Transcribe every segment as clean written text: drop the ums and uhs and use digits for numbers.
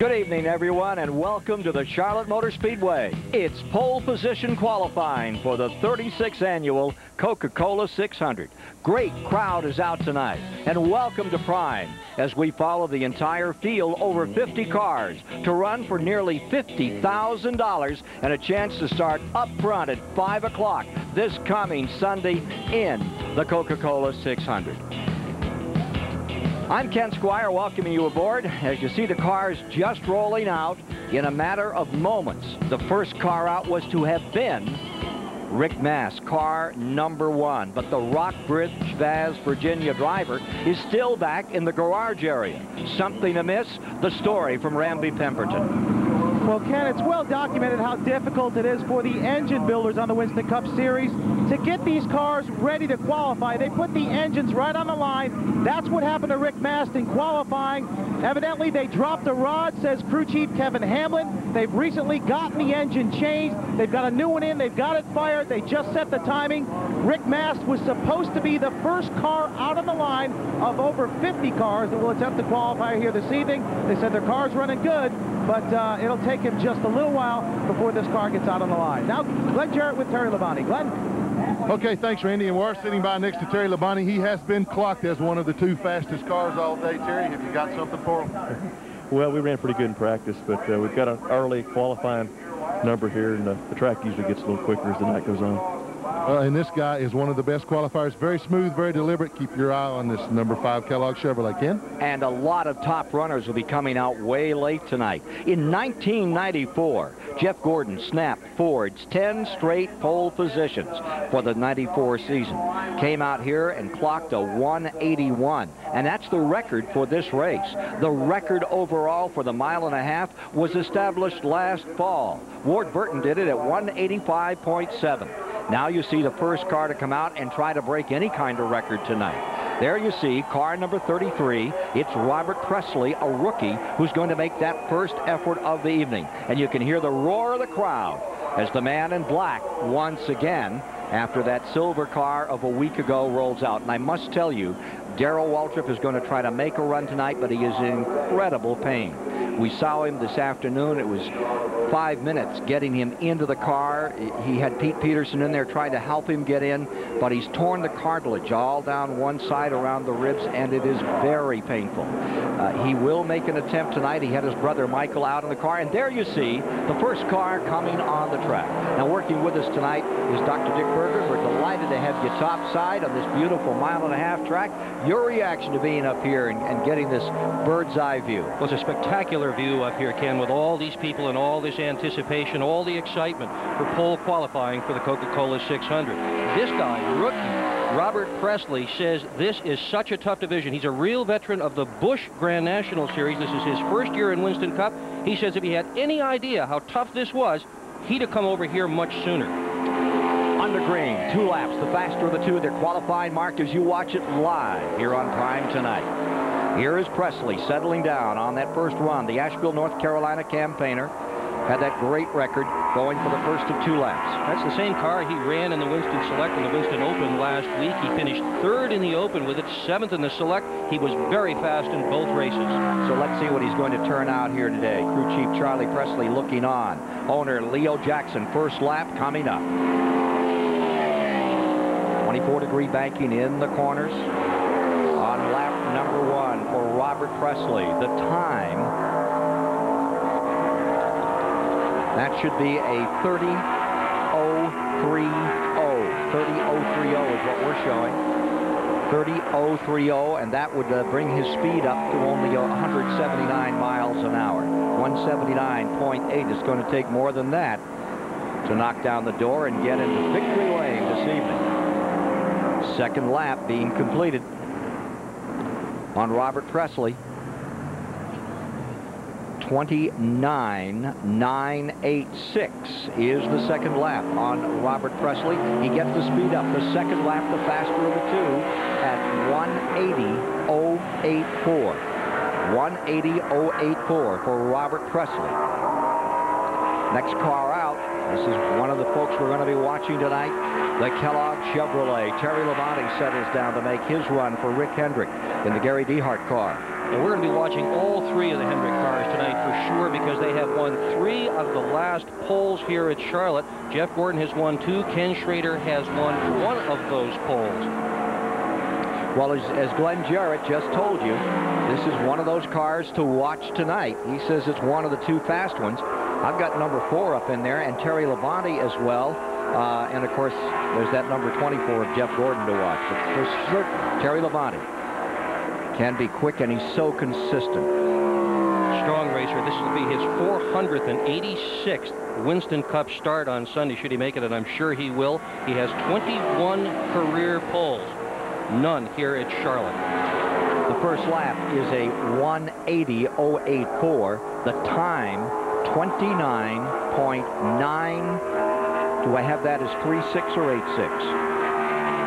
Good evening, everyone, and welcome to the Charlotte Motor Speedway. It's pole position qualifying for the 36th annual Coca-Cola 600. Great crowd is out tonight, and welcome to Prime as we follow the entire field, over 50 cars, to run for nearly $50,000 and a chance to start up front at 5 o'clock this coming Sunday in the Coca-Cola 600. I'm Ken Squire, welcoming you aboard. As you see the cars just rolling out in a matter of moments. The first car out was to have been Rick Mast, car number 1. But the Rockbridge, Vaz, Virginia driver is still back in the garage area. Something amiss? The story from Ramby Pemberton. Well, Ken, it's well documented how difficult it is for the engine builders on the Winston Cup Series to get these cars ready to qualify. They put the engines right on the line. That's what happened to Rick Mast in qualifying. Evidently, they dropped the rod, says crew chief Kevin Hamlin. They've recently gotten the engine changed. They've got a new one in. They've got it fired. They just set the timing. Rick Mast was supposed to be the first car out on the line of over 50 cars that will attempt to qualify here this evening. They said their car's running good, but it'll take him just a little while before this car gets out on the line. Now, Glenn Jarrett with Terry Labonte. Glenn? Okay, thanks, Randy. And we're sitting by next to Terry Labonte. He has been clocked as one of the 2 fastest cars all day. Terry, have you got something for him? Well, we ran pretty good in practice, but we've got an early qualifying number here, and the track usually gets a little quicker as the night goes on. And this guy is one of the best qualifiers. Very smooth, very deliberate. Keep your eye on this number 5 Kellogg Chevrolet, Ken. And a lot of top runners will be coming out way late tonight. In 1994, Jeff Gordon snapped Ford's 10 straight pole positions for the 94 season. Came out here and clocked a 181. And that's the record for this race. The record overall for the mile-and-a-half was established last fall. Ward Burton did it at 185.7. Now you see the first car to come out and try to break any kind of record tonight. There you see car number 33. It's Robert Presley, a rookie, who's going to make that first effort of the evening. And you can hear the roar of the crowd as the man in black once again, after that silver car of a week ago, rolls out. And I must tell you, Darrell Waltrip is going to try to make a run tonight, but he is in incredible pain. We saw him this afternoon. It was 5 minutes getting him into the car. He had Pete Peterson in there trying to help him get in, but he's torn the cartilage all down one side around the ribs, and it is very painful. He will make an attempt tonight. He had his brother Michael out in the car, and there you see the first car coming on the track. Now, working with us tonight is Dr. Dick Berger. We're delighted to have you topside on this beautiful mile-and-a-half track. Your reaction to being up here and getting this bird's-eye view? Well, it's a spectacular view up here, Ken, with all these people and all this anticipation, all the excitement for pole qualifying for the Coca-Cola 600. This guy, rookie Robert Presley, says this is such a tough division. He's a real veteran of the Busch Grand National Series. This is his first year in Winston Cup. He says if he had any idea how tough this was, he'd have come over here much sooner. Under green, 2 laps, the faster of the 2. They're qualifying marked as you watch it live here on Prime tonight. Here is Presley settling down on that first run. The Asheville, North Carolina campaigner had that great record going for the first of 2 laps. That's the same car he ran in the Winston Select and the Winston Open last week. He finished 3rd in the Open with it, 7th in the Select. He was very fast in both races. So let's see what he's going to turn out here today. Crew Chief Charlie Presley looking on. Owner Leo Jackson, first lap coming up. 24-degree banking in the corners. On lap number 1 for Robert Presley. The time, that should be a 30.030. 30.030 is what we're showing. 30.030, and that would bring his speed up to only 179 miles an hour. 179.8 is going to take more than that to knock down the door and get into victory lane this evening. Second lap being completed on Robert Presley. 29.986 is the second lap on Robert Presley. He gets the speed up. The second lap, the faster of the 2, at 180.084. 180.084 for Robert Presley. Next car out. This is one of the folks we're going to be watching tonight. The Kellogg Chevrolet. Terry Labonte settles down to make his run for Rick Hendrick in the Gary Dehart car. And we're going to be watching all three of the Hendrick cars tonight for sure, because they have won 3 of the last poles here at Charlotte. Jeff Gordon has won 2. Ken Schrader has won 1 of those poles. Well, as Glenn Jarrett just told you, this is one of those cars to watch tonight. He says it's one of the 2 fast ones. I've got number 4 up in there, and Terry Labonte as well. And, of course, there's that number 24 of Jeff Gordon to watch. But for certain, Terry Labonte can be quick, and he's so consistent. Strong racer. This will be his 486th Winston Cup start on Sunday, should he make it, and I'm sure he will. He has 21 career poles. None here at Charlotte. The first lap is a 1:80.084. The time, 29.9. Do I have that as 3.6 or 8.6?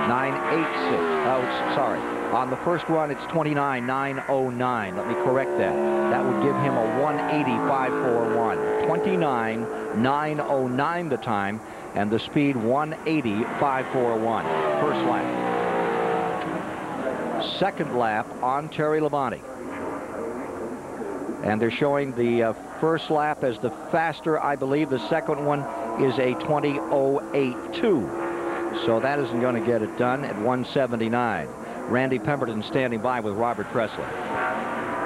9.86. Oh, sorry. On the first run, it's 29.909. Let me correct that. That would give him a 1:80.541. 29.909 the time, and the speed 1:80.541. First lap. Second lap on Terry Labonte. And they're showing the first lap as the faster. I believe the second one is a 20.082. So that isn't going to get it done at 179. Randy Pemberton standing by with Robert Presley.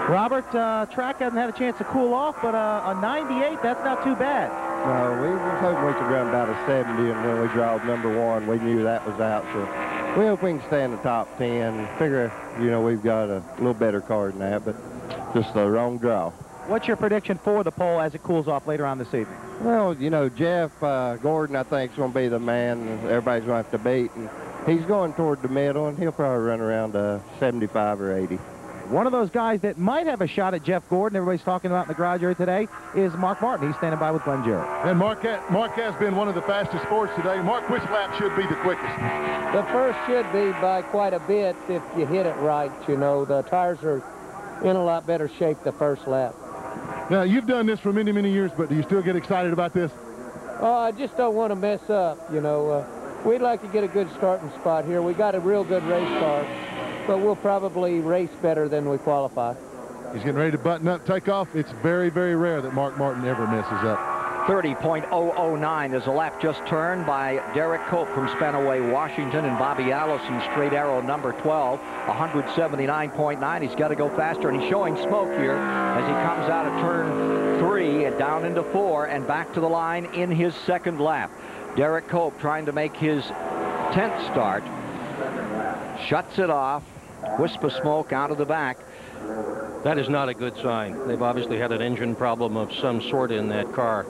Robert, track hasn't had a chance to cool off, but a 98, that's not too bad. No, we were hoping we could run about a 70, and when we drove number 1, we knew that was out. So we hope we can stay in the top 10. Figure, you know, we've got a little better car than that, but just the wrong draw. What's your prediction for the pole as it cools off later on this evening? Well, you know, Jeff Gordon, I think, is going to be the man everybody's going to have to beat. And he's going toward the middle, and he'll probably run around 75 or 80. One of those guys that might have a shot at Jeff Gordon, everybody's talking about in the garage area today, is Mark Martin. He's standing by with Glenn Jarrett. And Mark has been one of the fastest sports today. Mark, which lap should be the quickest? The first should be by quite a bit if you hit it right. You know, the tires are in a lot better shape the first lap. Now, you've done this for many, many years, but do you still get excited about this? Oh, I just don't want to mess up, you know. We'd like to get a good starting spot here. We got a real good race car, but we'll probably race better than we qualify. He's getting ready to button up, take off. It's very, very rare that Mark Martin ever messes up. 30.009 is a lap just turned by Derek Cope from Spanaway, Washington, and Bobby Allison, straight arrow number 12, 179.9. He's got to go faster, and he's showing smoke here as he comes out of turn 3 and down into 4 and back to the line in his second lap. Derek Cope trying to make his 10th start. Shuts it off. Wisp of smoke out of the back. That is not a good sign. They've obviously had an engine problem of some sort in that car.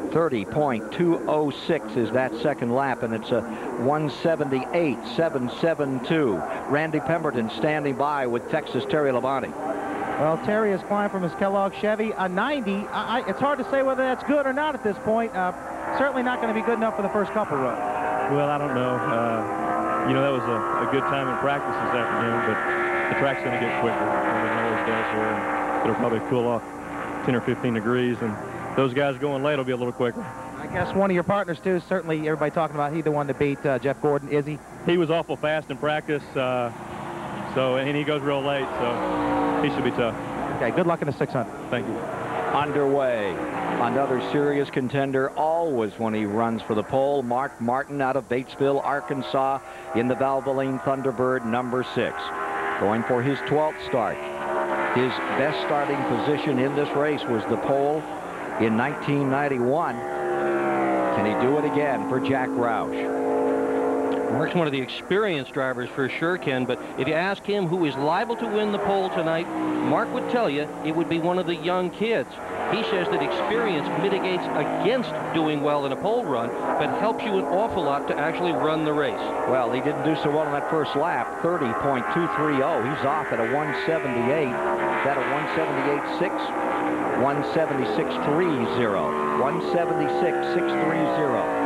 30.206 is that second lap, and it's a 178.772. Randy Pemberton standing by with Texas Terry Labonte. Well, Terry has climbed from his Kellogg Chevy, a 90. It's hard to say whether that's good or not at this point. Certainly not going to be good enough for the first couple runs. Well, I don't know. You know, that was a good time in practice this afternoon, but the track's going to get quicker than it always does here. And it'll probably cool off 10 or 15 degrees, and those guys going late will be a little quicker. I guess one of your partners, too, certainly everybody talking about he the one that beat Jeff Gordon. Is he? He was awful fast in practice, and he goes real late, so he should be tough. Okay, good luck in the 600. Thank you. Underway. Another serious contender always when he runs for the pole. Mark Martin out of Batesville, Arkansas, in the Valvoline Thunderbird number 6. Going for his 12th start. His best starting position in this race was the pole in 1991. Can he do it again for Jack Roush? Mark's one of the experienced drivers for sure, Ken, but if you ask him who is liable to win the pole tonight, Mark would tell you it would be one of the young kids. He says that experience mitigates against doing well in a pole run, but helps you an awful lot to actually run the race. Well, he didn't do so well in that first lap, 30.230. He's off at a 178. Is that a 178.6? 176.30. 176.630.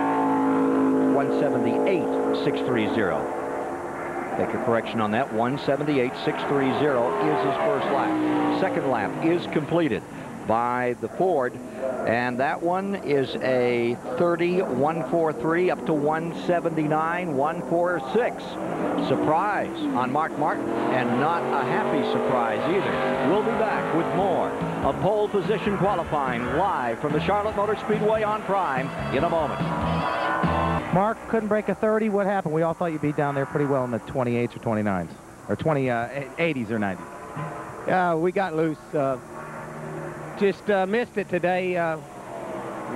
178.630. Take a correction on that. 178.630 is his first lap. Second lap is completed. by the Ford. And that one is a 30-143 up to 179-146. Surprise on Mark Martin, and not a happy surprise either. We'll be back with more of pole position qualifying live from the Charlotte Motor Speedway on Prime in a moment. Mark couldn't break a 30. What happened? We all thought you'd be down there pretty well in the 28s or 29s, or 80s or 90s. Yeah, we got loose. Just missed it today.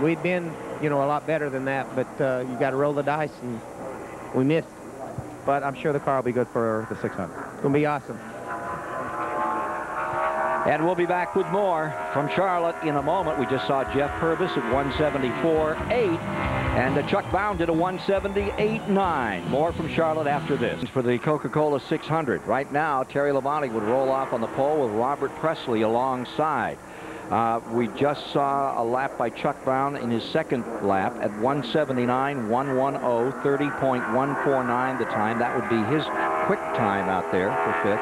We'd been, a lot better than that, but you got to roll the dice, and we missed. But I'm sure the car will be good for the 600. It's going to be awesome. And we'll be back with more from Charlotte in a moment. We just saw Jeff Purvis at 174.8, and Chuck Bound at a 178.9. More from Charlotte after this. For the Coca-Cola 600. Right now, Terry Labonte would roll off on the pole with Robert Presley alongside. We just saw a lap by Chuck Brown in his second lap at 179.110, 30.149 the time. That would be his quick time out there for fifth.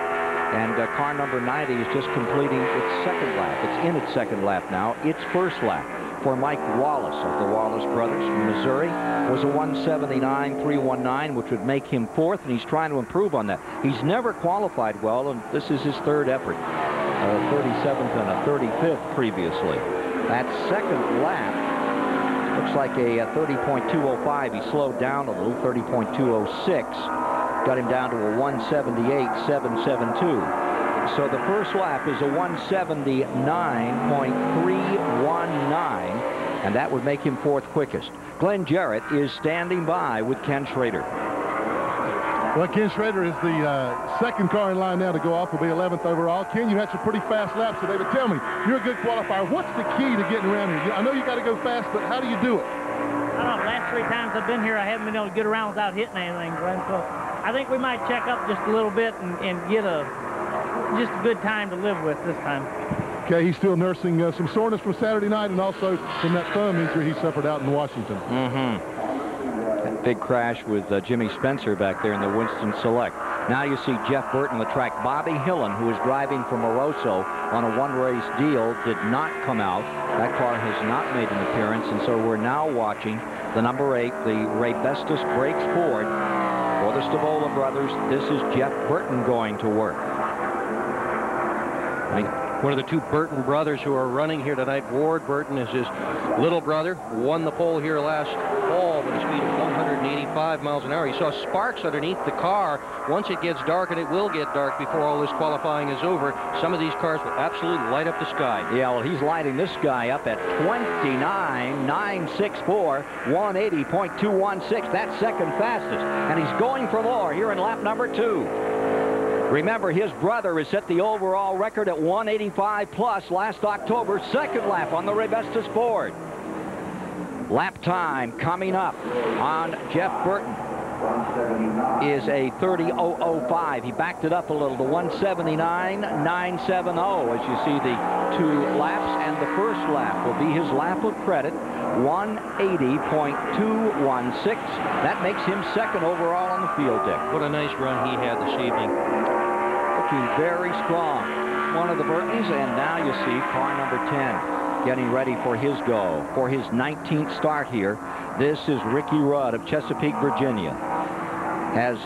And car number 90 is just completing its second lap. It's in its second lap now. Its first lap for Mike Wallace of the Wallace brothers from Missouri was a 179.319, which would make him fourth, and he's trying to improve on that. He's never qualified well, and this is his third effort. 37th and a 35th previously. That second lap looks like a 30.205. He slowed down a little, 30.206. Got him down to a 178.772. So the first lap is a 179.319, and that would make him fourth quickest. Glenn Jarrett is standing by with Ken Schrader. Well, Ken Schrader is the second car in line now to go off. Will be 11th overall. Ken, you had some pretty fast laps today, but tell me, you're a good qualifier. What's the key to getting around here? I know you got to go fast, but how do you do it? I don't know. The last 3 times I've been here, I haven't been able to get around without hitting anything, Glenn. So I think we might check up just a little bit and get just a good time to live with this time. Okay, he's still nursing some soreness from Saturday night and also from that thumb injury he suffered out in Washington. Big crash with Jimmy Spencer back there in the Winston Select. Now you see Jeff Burton on the track. Bobby Hillen, who is driving for Moroso on a one-race deal, did not come out. That car has not made an appearance, and so we're now watching the number 8, the Ray Bestis Brakes Ford for the Stavola brothers. This is Jeff Burton going to work. One of the 2 Burton brothers who are running here tonight. Ward Burton is his little brother. Won the pole here last fall with a speed of 185 miles an hour. He saw sparks underneath the car. Once it gets dark, and it will get dark before all this qualifying is over, some of these cars will absolutely light up the sky. Yeah, well, he's lighting this guy up at 29.964, 180.216. That's second fastest. And he's going for more here in lap number 2. Remember, his brother has set the overall record at 185 plus last October, second lap on the Ray Bestis Ford. Lap time coming up on Jeff Burton is a 30.005. He backed it up a little to 179.970 as you see the 2 laps, and the first lap will be his lap of credit, 180.216. That makes him second overall on the field deck. What a nice run he had this evening. Looking very strong. One of the Burtons, and now you see car number 10 getting ready for his go, for his 19th start here. This is Ricky Rudd of Chesapeake, Virginia. Has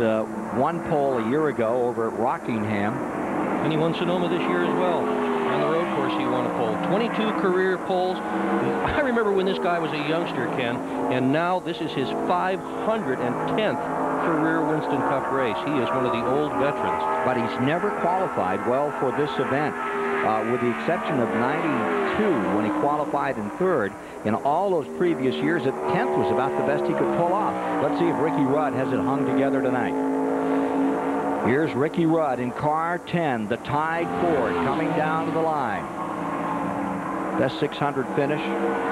won pole a year ago over at Rockingham. And he won Sonoma this year as well. On the road course, he won a pole. 22 career poles. I remember when this guy was a youngster, Ken, and now this is his 510th career Winston Cup race. He is one of the old veterans. But he's never qualified well for this event, with the exception of 92 when he qualified in third. In all those previous years, at 10th was about the best he could pull off. Let's see if Ricky Rudd has it hung together tonight. Here's Ricky Rudd in car 10, the Tide Ford, coming down to the line. Best 600 finish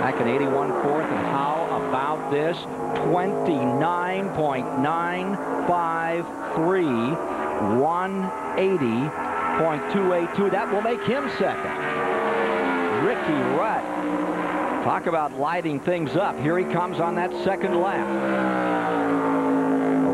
back in 81 fourth, and how about this? 29.953, 180.282. That will make him second. Ricky Rudd. Talk about lighting things up. Here he comes on that second lap.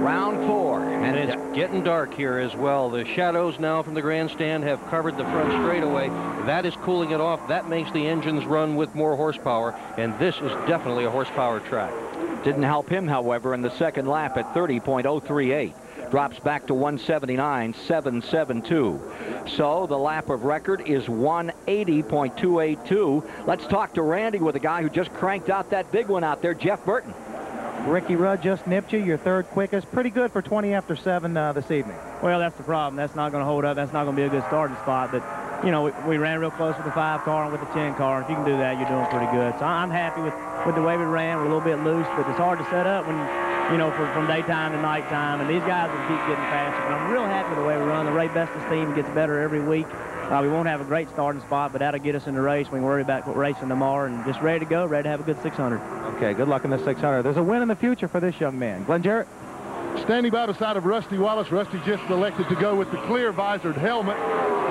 Around 4. And getting dark here as well. The shadows now from the grandstand have covered the front straightaway. That is cooling it off. That makes the engines run with more horsepower, and this is definitely a horsepower track. Didn't help him, however, in the second lap at 30.038. Drops back to 179.772. So the lap of record is 180.282. Let's talk to Randy with a guy who just cranked out that big one out there, Jeff Burton. Ricky Rudd just nipped you, your third quickest. Pretty good for 20 after 7 this evening. Well, that's the problem. That's not going to hold up. That's not going to be a good starting spot. But, you know, we ran real close with the 5 car and with the 10 car. If you can do that, you're doing pretty good. So I'm happy with the way we ran. We're a little bit loose, but it's hard to set up when, you know, from daytime to nighttime. And these guys will keep getting faster. But I'm real happy with the way we run. The Ray Bestis team gets better every week. We won't have a great starting spot, but that'll get us in the race. We can worry about racing tomorrow and just ready to go, ready to have a good 600. Okay, good luck in the 600. There's a win in the future for this young man. Glenn Jarrett. Standing by the side of Rusty Wallace. Rusty just elected to go with the clear visored helmet.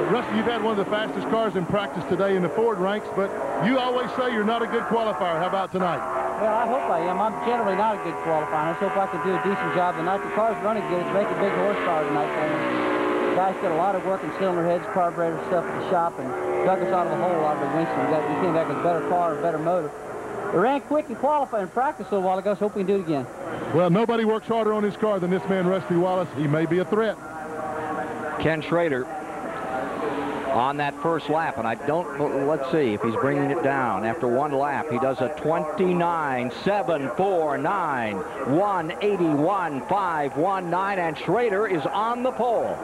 Rusty, you've had one of the fastest cars in practice today in the Ford ranks, but you always say you're not a good qualifier. How about tonight? Well, I hope I am. I'm generally not a good qualifier. I just hope I can do a decent job tonight. The car's running good. It's making big horsepower tonight for me. The guys did a lot of work in cylinder heads, carburetor stuff at the shop, and dug us out of the hole out of the Winston. We came back with a better car and a better motor. We ran quick and qualified in practice a little while ago, so hope we can do it again. Well, nobody works harder on his car than this man, Rusty Wallace. He may be a threat. Ken Schrader on that first lap, and let's see if he's bringing it down. After one lap, he does a 29.749, 181.519, and Schrader is on the pole.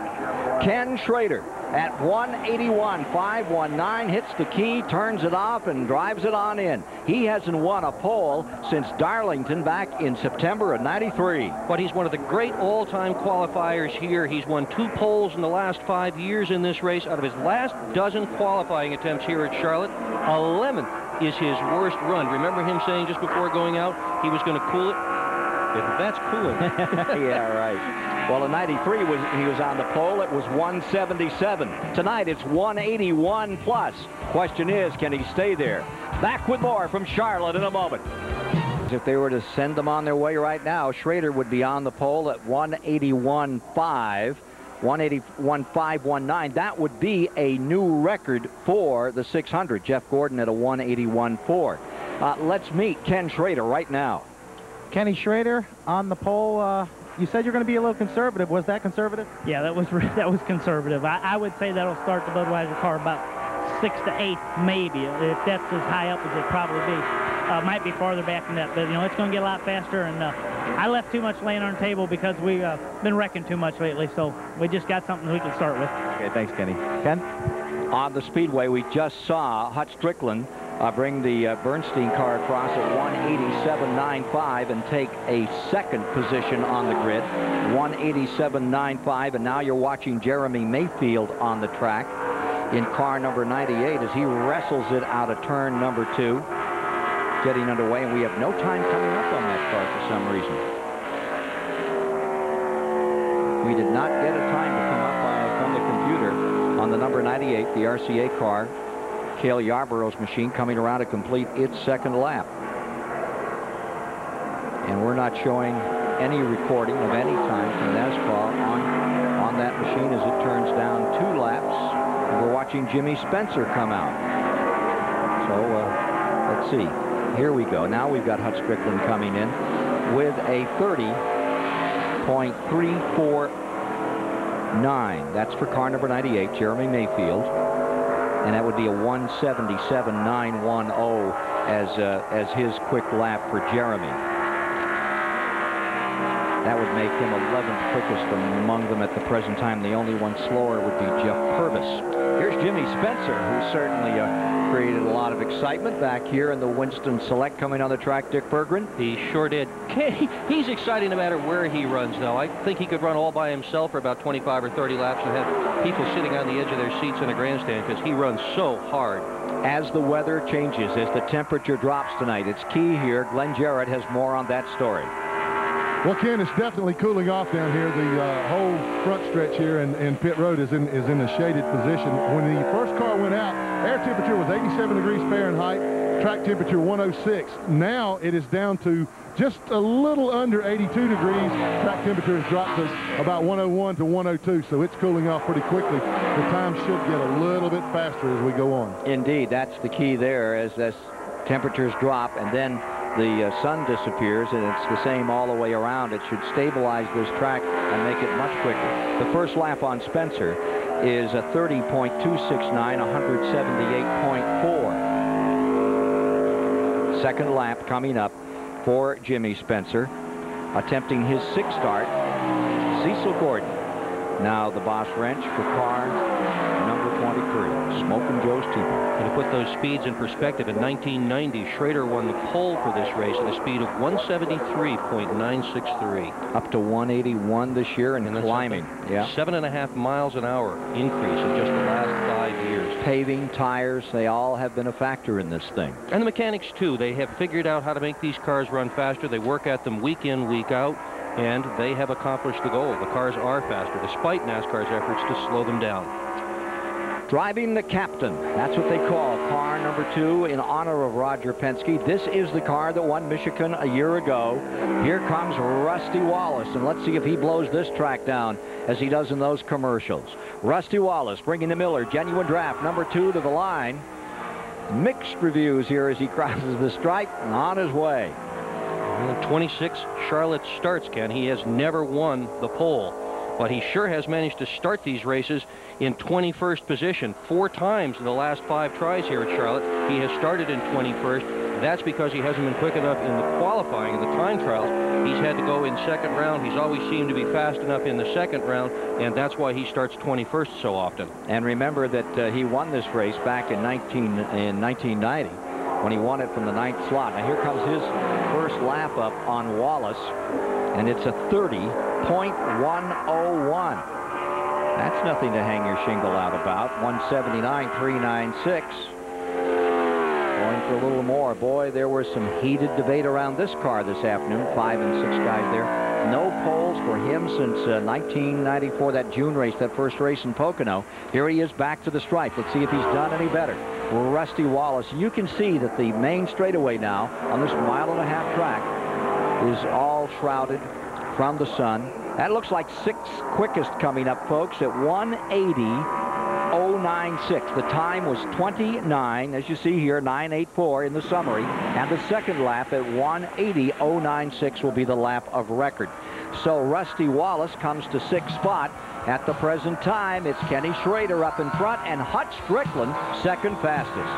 Ken Schrader at 181.519 hits the key, turns it off, and drives it on in. He hasn't won a pole since Darlington back in September of '93. But he's one of the great all-time qualifiers here. He's won 2 poles in the last 5 years in this race. Out of his last dozen qualifying attempts here at Charlotte, 11th is his worst run. Remember him saying just before going out he was going to cool it? If that's cooling. Yeah, right. Well, in '93 he was on the pole. It was 177. Tonight it's 181 plus. Question is, can he stay there? Back with more from Charlotte in a moment. If they were to send them on their way right now, Schrader would be on the pole at 181.5. 181.519. That would be a new record for the 600. Jeff Gordon at a 181.4. Let's meet Ken Schrader right now. Kenny Schrader on the pole. You said you're going to be a little conservative. Was that conservative? Yeah, that was conservative. I would say that'll start the Budweiser car about 6 to 8, maybe. If that's as high up as it probably be. Might be farther back than that, but you know it's going to get a lot faster. And I left too much laying on the table because we've been wrecking too much lately, so we just got something we can start with. Okay, thanks, Kenny. Ken? On the Speedway, we just saw Hut Strickland bring the Bernstein car across at 187.95 and take a second position on the grid, 187.95, and now you're watching Jeremy Mayfield on the track in car number 98 as he wrestles it out of turn number 2. Getting underway, and we have no time coming up on that car for some reason. We did not get a time to come up from the computer on the number 98, the RCA car. Cale Yarborough's machine coming around to complete its second lap. And we're not showing any recording of any time from NASCAR on that machine as it turns down 2 laps. And we're watching Jimmy Spencer come out. So let's see. Here we go. Now we've got Hut Strickland coming in with a 30.349. That's for car number 98, Jeremy Mayfield. And that would be a 177.910 as his quick lap for Jeremy. That would make him 11th quickest among them at the present time. The only one slower would be Jeff Purvis. Here's Jimmy Spencer, who certainly created a lot of excitement back here in the Winston Select coming on the track, Dick Berggren. He sure did. He's exciting no matter where he runs, though. I think he could run all by himself for about 25 or 30 laps and have people sitting on the edge of their seats in the grandstand because he runs so hard. As the weather changes, as the temperature drops tonight, it's key here. Glenn Jarrett has more on that story. Well, Ken, it's definitely cooling off down here. The whole front stretch here and pit road is in a shaded position. When the first car went out, air temperature was 87 degrees Fahrenheit, track temperature 106. Now it is down to just a little under 82 degrees. Track temperature has dropped to about 101 to 102, so it's cooling off pretty quickly. The time should get a little bit faster as we go on. Indeed, that's the key there, as temperatures drop and then the sun disappears, and it's the same all the way around. It should stabilize this track and make it much quicker. The first lap on Spencer is a 30.269, 178.4. Second lap coming up for Jimmy Spencer, attempting his sixth start, Cecil Gordon. Now the boss wrench for car number 23, Smokin' Joe's Teeper. And to put those speeds in perspective, in 1990, Schrader won the pole for this race at a speed of 173.963. Up to 181 this year and climbing. Yeah. 7.5 miles an hour increase in just the last 5 years. Paving, tires, they all have been a factor in this thing. And the mechanics, too. They have figured out how to make these cars run faster. They work at them week in, week out, and they have accomplished the goal. The cars are faster, despite NASCAR's efforts to slow them down. Driving the captain, that's what they call car number 2 in honor of Roger Penske. This is the car that won Michigan a year ago. Here comes Rusty Wallace, and let's see if he blows this track down as he does in those commercials. Rusty Wallace bringing the Miller Genuine Draft number 2 to the line. Mixed reviews here as he crosses the stripe and on his way. 26 Charlotte starts, Ken. He has never won the pole, but he sure has managed to start these races in 21st position 4 times in the last 5 tries here at Charlotte. He has started in 21st. That's because he hasn't been quick enough in the qualifying, in the time trials. He's had to go in second round. He's always seemed to be fast enough in the second round, and that's why he starts 21st so often. And remember that he won this race back in 1990 when he won it from the 9th slot. Now here comes his first lap up on Wallace, and it's a 30.101. That's nothing to hang your shingle out about. 179.396. Going for a little more. Boy, there was some heated debate around this car this afternoon. 5 and 6 guys there. No poles for him since 1994, that June race, that first race in Pocono. Here he is back to the stripe. Let's see if he's done any better. Rusty Wallace. You can see that the main straightaway now on this 1.5-mile track is all shrouded from the sun. That looks like 6th quickest coming up, folks, at 180.096. The time was 29, as you see here, 984 in the summary. And the second lap at 180.096 will be the lap of record. So Rusty Wallace comes to 6th spot. At the present time, it's Kenny Schrader up in front and Hutch Strickland second fastest.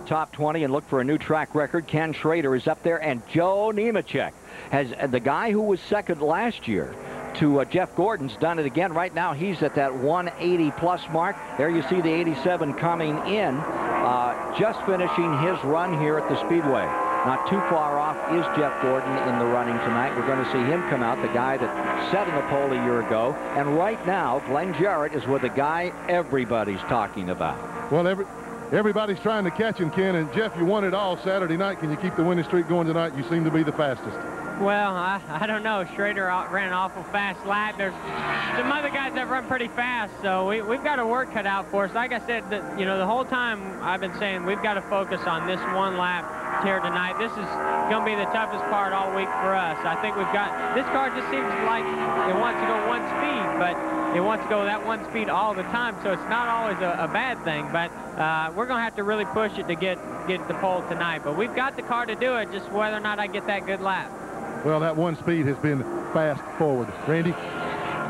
Top 20 and look for a new track record. Ken Schrader is up there, and Joe Nemechek has the guy who was second last year to Jeff Gordon's done it again. Right now he's at that 180 plus mark. There you see the 87 coming in, just finishing his run here at the Speedway. Not too far off is Jeff Gordon in the running tonight. We're going to see him come out, the guy that set in the pole a year ago. And right now, Glenn Jarrett is with the guy everybody's talking about. Well, everybody's trying to catch him, Ken. And Jeff, you won it all Saturday night. Can you keep the winning streak going tonight? You seem to be the fastest. Well, I don't know. Schrader ran an awful fast lap. There's some other guys that run pretty fast, so we've got a work cut out for us. Like I said, the whole time I've been saying we've got to focus on this one lap here tonight. This is going to be the toughest part all week for us. I think we've got, this car just seems like it wants to go 1 speed, but it wants to go that 1 speed all the time, so it's not always a bad thing. But we're going to have to really push it to get the pole tonight. But we've got the car to do it, just whether or not I get that good lap. Well, that 1 speed has been fast forward. Randy?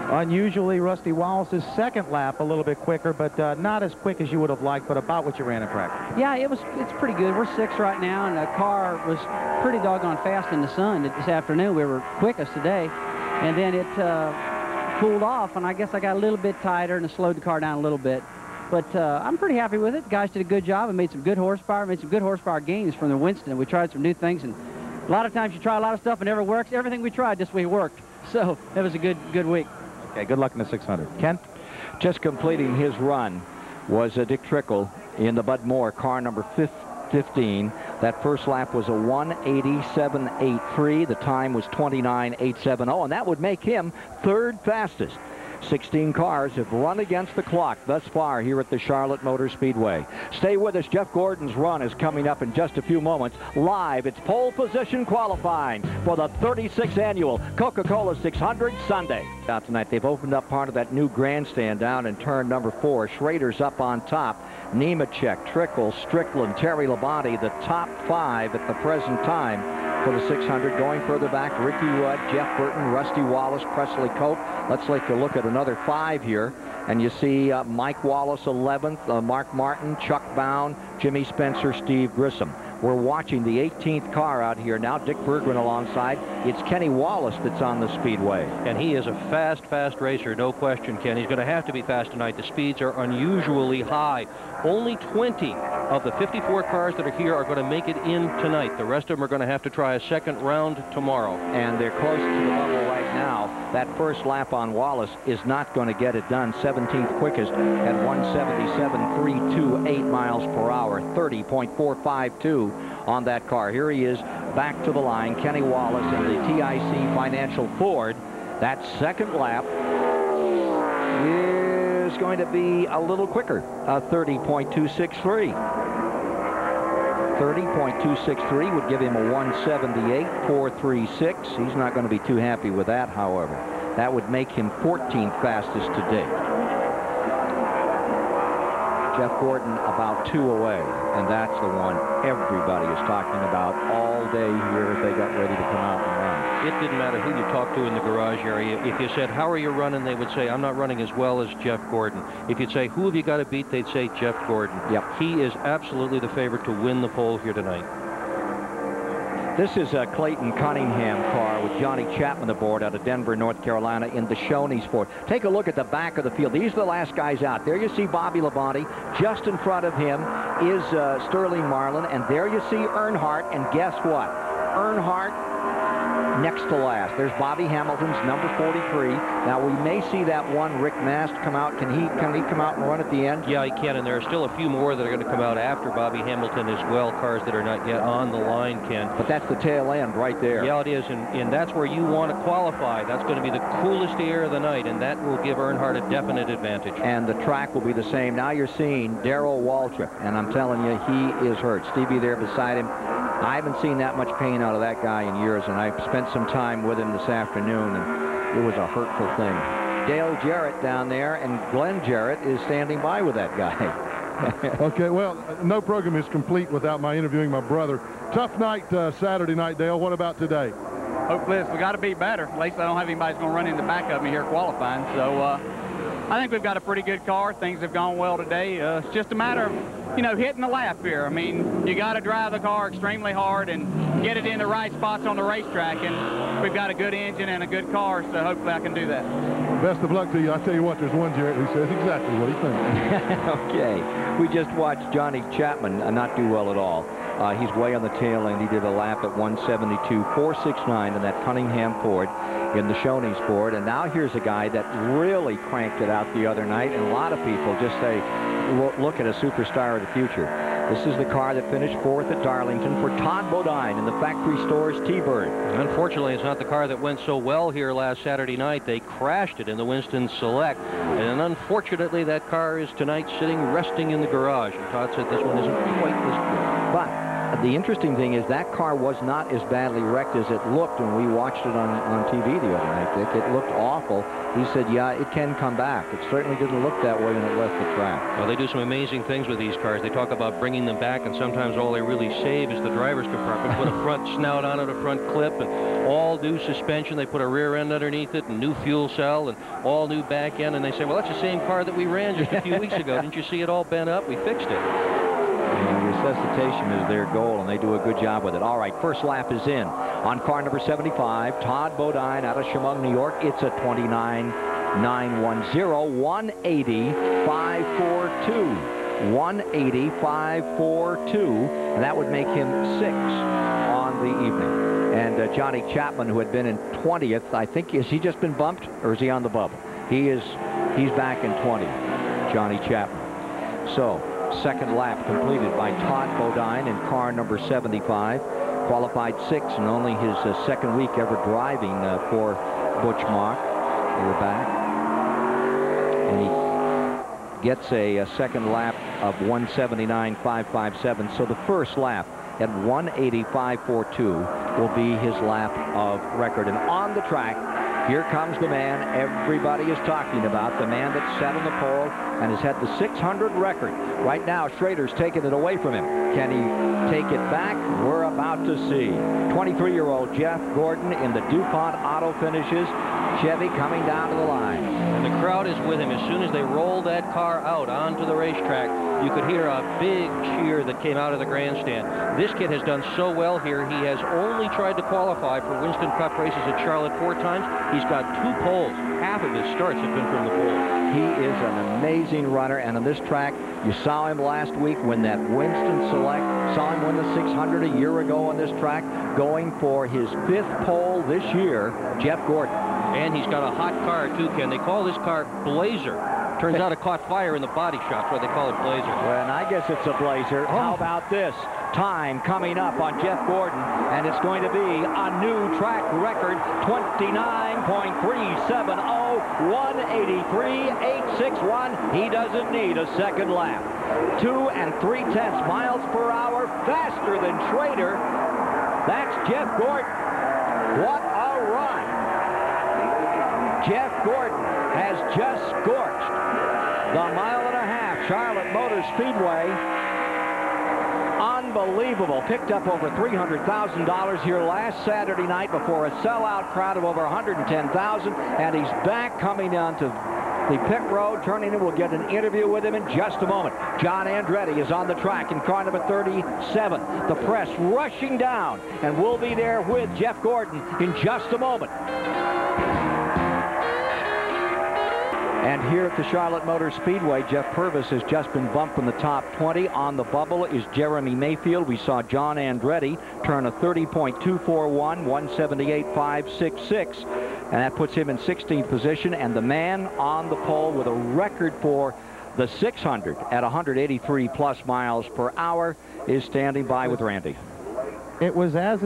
Unusually, Rusty Wallace's second lap a little bit quicker, but not as quick as you would have liked, but about what you ran in practice. Yeah, it's pretty good. We're 6th right now, and the car was pretty doggone fast in the sun this afternoon. We were quickest today, and then it cooled off, and I guess I got a little bit tighter and slowed the car down a little bit. But I'm pretty happy with it. The guys did a good job and made some good horsepower, gains from the Winston. We tried some new things, and a lot of times you try a lot of stuff and it never works. Everything we tried this week worked. So it was a good week. Okay, good luck in the 600. Ken? Just completing his run was Dick Trickle in the Bud Moore car number 15. That first lap was a 187.83. The time was 29.870, and that would make him 3rd fastest. 16 cars have run against the clock thus far here at the Charlotte Motor Speedway. Stay with us. Jeff Gordon's run is coming up in just a few moments. Live, it's pole position qualifying for the 36th annual Coca-Cola 600 Sunday. Out tonight, they've opened up part of that new grandstand down in turn number 4. Schrader's up on top. Nemechek, Trickle, Strickland, Terry Labonte, the top 5 at the present time for the 600. Going further back, Ricky Rudd, Jeff Burton, Rusty Wallace, Presley Cope. Let's take a look at another 5 here. And you see Mike Wallace 11th, Mark Martin, Chuck Bound, Jimmy Spencer, Steve Grissom. We're watching the 18th car out here now. Dick Bergman alongside. It's Kenny Wallace that's on the Speedway. And he is a fast racer, no question, Ken. He's going to have to be fast tonight. The speeds are unusually high. Only 20 of the 54 cars that are here are going to make it in tonight. The rest of them are going to have to try a second round tomorrow. And they're close to the bubble right now. That first lap on Wallace is not going to get it done. 17th quickest at 177.328 miles per hour, 30.452 on that car. Here he is back to the line. Kenny Wallace in the TIC Financial Ford. That second lap is going to be a little quicker, 30.263. 30.263 would give him a 178.436. He's not going to be too happy with that, however. That would make him 14th fastest to date. Jeff Gordon about 2 away, and that's the one everybody is talking about all day here as they got ready to come out and run. It didn't matter who you talked to in the garage area. If you said, how are you running, they would say, I'm not running as well as Jeff Gordon. If you'd say, who have you got to beat, they'd say Jeff Gordon. Yep. He is absolutely the favorite to win the pole here tonight. This is a Clayton Cunningham car with Johnny Chapman aboard out of Denver, North Carolina in the Shoney's Ford. Take a look at the back of the field. These are the last guys out. There you see Bobby Labonte. Just in front of him is Sterling Marlin. And there you see Earnhardt. And guess what? Earnhardt next to last. There's Bobby Hamilton's number 43. Now we may see that one Rick Mast come out. Can he come out and run at the end? Yeah, he can, and there are still a few more that are going to come out after Bobby Hamilton as well, cars that are not yet on the line, Ken. But that's the tail end right there. Yeah, it is, and that's where you want to qualify. That's going to be the coolest air of the night, and that will give Earnhardt a definite advantage. And the track will be the same. Now you're seeing Darrell Waltrip, and I'm telling you, he is hurt. Stevie there beside him. I haven't seen that much pain out of that guy in years, and I spent some time with him this afternoon, and it was a hurtful thing. Dale Jarrett down there, and Glenn Jarrett is standing by with that guy. Okay, well, no program is complete without my interviewing my brother. Tough night Saturday night, Dale. What about today? Hopefully we got to be better. At least I don't have anybody that's going to run in the back of me here qualifying. So I think we've got a pretty good car. Things have gone well today. It's just a matter of, you know, hitting the lap here. I mean, you got to drive the car extremely hard and get it in the right spots on the racetrack. And we've got a good engine and a good car, so hopefully I can do that. Best of luck to you. I tell you what, there's one Jarrett who says exactly what he thinks. Okay. We just watched Johnny Chapman not do well at all. He's way on the tail end. He did a lap at 172.469 in that Cunningham Ford in the Shoney's Ford. And now here's a guy that really cranked it out the other night. And a lot of people just say, look at a superstar of the future. This is the car that finished 4th at Darlington for Todd Bodine in the factory store's T-Bird. Unfortunately, it's not the car that went so well here last Saturday night. They crashed it in the Winston Select. And unfortunately, that car is tonight sitting resting in the garage. And Todd said this one isn't quite as good. But the interesting thing is that car was not as badly wrecked as it looked when we watched it on TV the other night, Dick. It looked awful. He said, yeah, it can come back. It certainly didn't look that way when it left the track. Well, they do some amazing things with these cars. They talk about bringing them back, and sometimes all they really save is the driver's compartment. Put a front snout on it, a front clip, and all new suspension. They put a rear end underneath it, and new fuel cell, and all new back end. And they say, well, that's the same car that we ran just a few weeks ago. Didn't you see it all bent up? We fixed it. Resuscitation is their goal, and they do a good job with it. All right, first lap is in. On car number 75, Todd Bodine out of Chemung, New York. It's a 29.910, 180.542. 180.542, and that would make him 6th on the evening. And Johnny Chapman, who had been in 20th, I think, has he just been bumped, or is he on the bubble? He's back in 20th, Johnny Chapman. So, second lap completed by Todd Bodine in car number 75. Qualified 6th and only his second week ever driving for Butch Mock. We're back. And he gets a second lap of 179.557. So the first lap at 185.42 will be his lap of record. And on the track, here comes the man everybody is talking about, the man that sat on the pole and has had the 600 record. Right now, Schrader's taking it away from him. Can he take it back? We're about to see. 23-year-old Jeff Gordon in the DuPont Auto Finishes Chevy coming down to the line. And the crowd is with him. As soon as they rolled that car out onto the racetrack, you could hear a big cheer that came out of the grandstand. This kid has done so well here. He has only tried to qualify for Winston Cup races at Charlotte 4 times. He's got 2 poles. Half of his starts have been from the pole. He is an amazing runner, and on this track, you saw him last week win that Winston Select, saw him win the 600 a year ago on this track, going for his 5th pole this year, Jeff Gordon. And he's got a hot car, too, Ken. They call this car Blazer. Turns out it caught fire in the body shop, so they call it Blazer. Well, and I guess it's a Blazer. How about this? Time coming up on Jeff Gordon, and it's going to be a new track record, 29.370, 183.861. He doesn't need a second lap. 2 3/10 miles per hour faster than Schrader. That's Jeff Gordon. What a run. Jeff Gordon has just scorched the 1.5 miles Charlotte Motor Speedway. Unbelievable. Picked up over $300,000 here last Saturday night before a sellout crowd of over 110,000, and he's back coming onto the pit road, turning in. We'll get an interview with him in just a moment. John Andretti is on the track in car number 37. The press rushing down, and we'll be there with Jeff Gordon in just a moment. And here at the Charlotte Motor Speedway, Jeff Purvis has just been bumped from the top 20. On the bubble is Jeremy Mayfield. We saw John Andretti turn a 30.241, 178.566. And that puts him in 16th position. And the man on the pole with a record for the 600 at 183+ miles per hour is standing by with Randy. It was as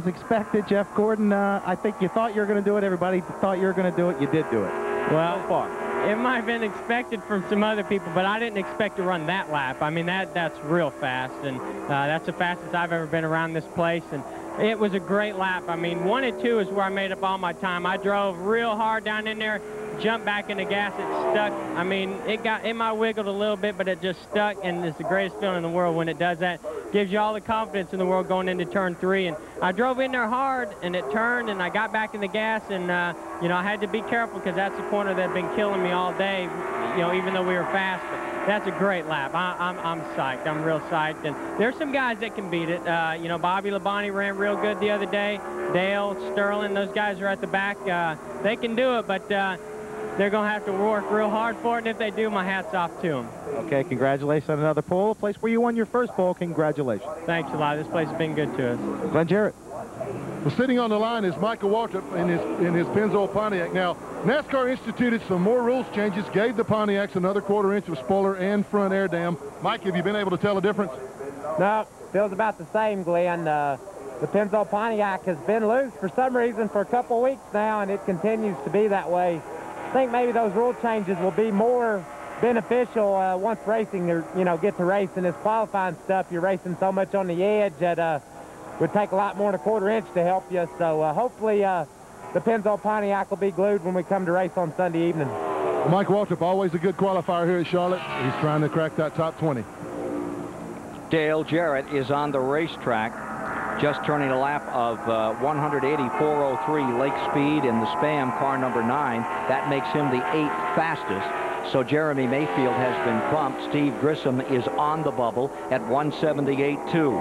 expected, Jeff Gordon. I think you thought you were going to do it. Everybody thought you were going to do it. You did do it. Well, so far. It might have been expected from some other people, but I didn't expect to run that lap. I mean, that's real fast, and that's the fastest I've ever been around this place, and it was a great lap. I mean, 1 and 2 is where I made up all my time. I drove real hard down in there, jumped back in the gas, it stuck. I mean, it might wiggled a little bit, but it just stuck, and it's the greatest feeling in the world when it does that. Gives you all the confidence in the world going into turn 3, and I drove in there hard, and it turned, and I got back in the gas, and you know, I had to be careful because that's the corner that had been killing me all day, you know, even though we were fast. But that's a great lap. I'm psyched. I'm real psyched. And there's some guys that can beat it. You know, Bobby Labonte ran real good the other day. Dale, Sterling, those guys are at the back. They can do it, but they're going to have to work real hard for it, and if they do, my hat's off to them. Okay, congratulations on another pole. A place where you won your first pole. Congratulations. Thanks a lot. This place has been good to us. Glenn Jarrett. Well, sitting on the line is Michael Waltrip in his Pennzoil Pontiac. Now, NASCAR instituted some more rules changes, gave the Pontiacs another 1/4 inch of spoiler and front air dam. Mike, have you been able to tell a difference? No, feels about the same, Glenn. The Pennzoil Pontiac has been loose for some reason for a couple of weeks now, and it continues to be that way. I think maybe those rule changes will be more beneficial once racing, you know, get to race in this qualifying stuff. You're racing so much on the edge that would take a lot more than a 1/4 inch to help you. So hopefully the Pennzoil Pontiac will be glued when we come to race on Sunday evening. Well, Mike Waltrip, always a good qualifier here at Charlotte. He's trying to crack that top 20. Dale Jarrett is on the racetrack, just turning a lap of 184.03 Lake Speed in the Spam car number 9. That makes him the 8th fastest. So Jeremy Mayfield has been bumped. Steve Grissom is on the bubble at 178.2.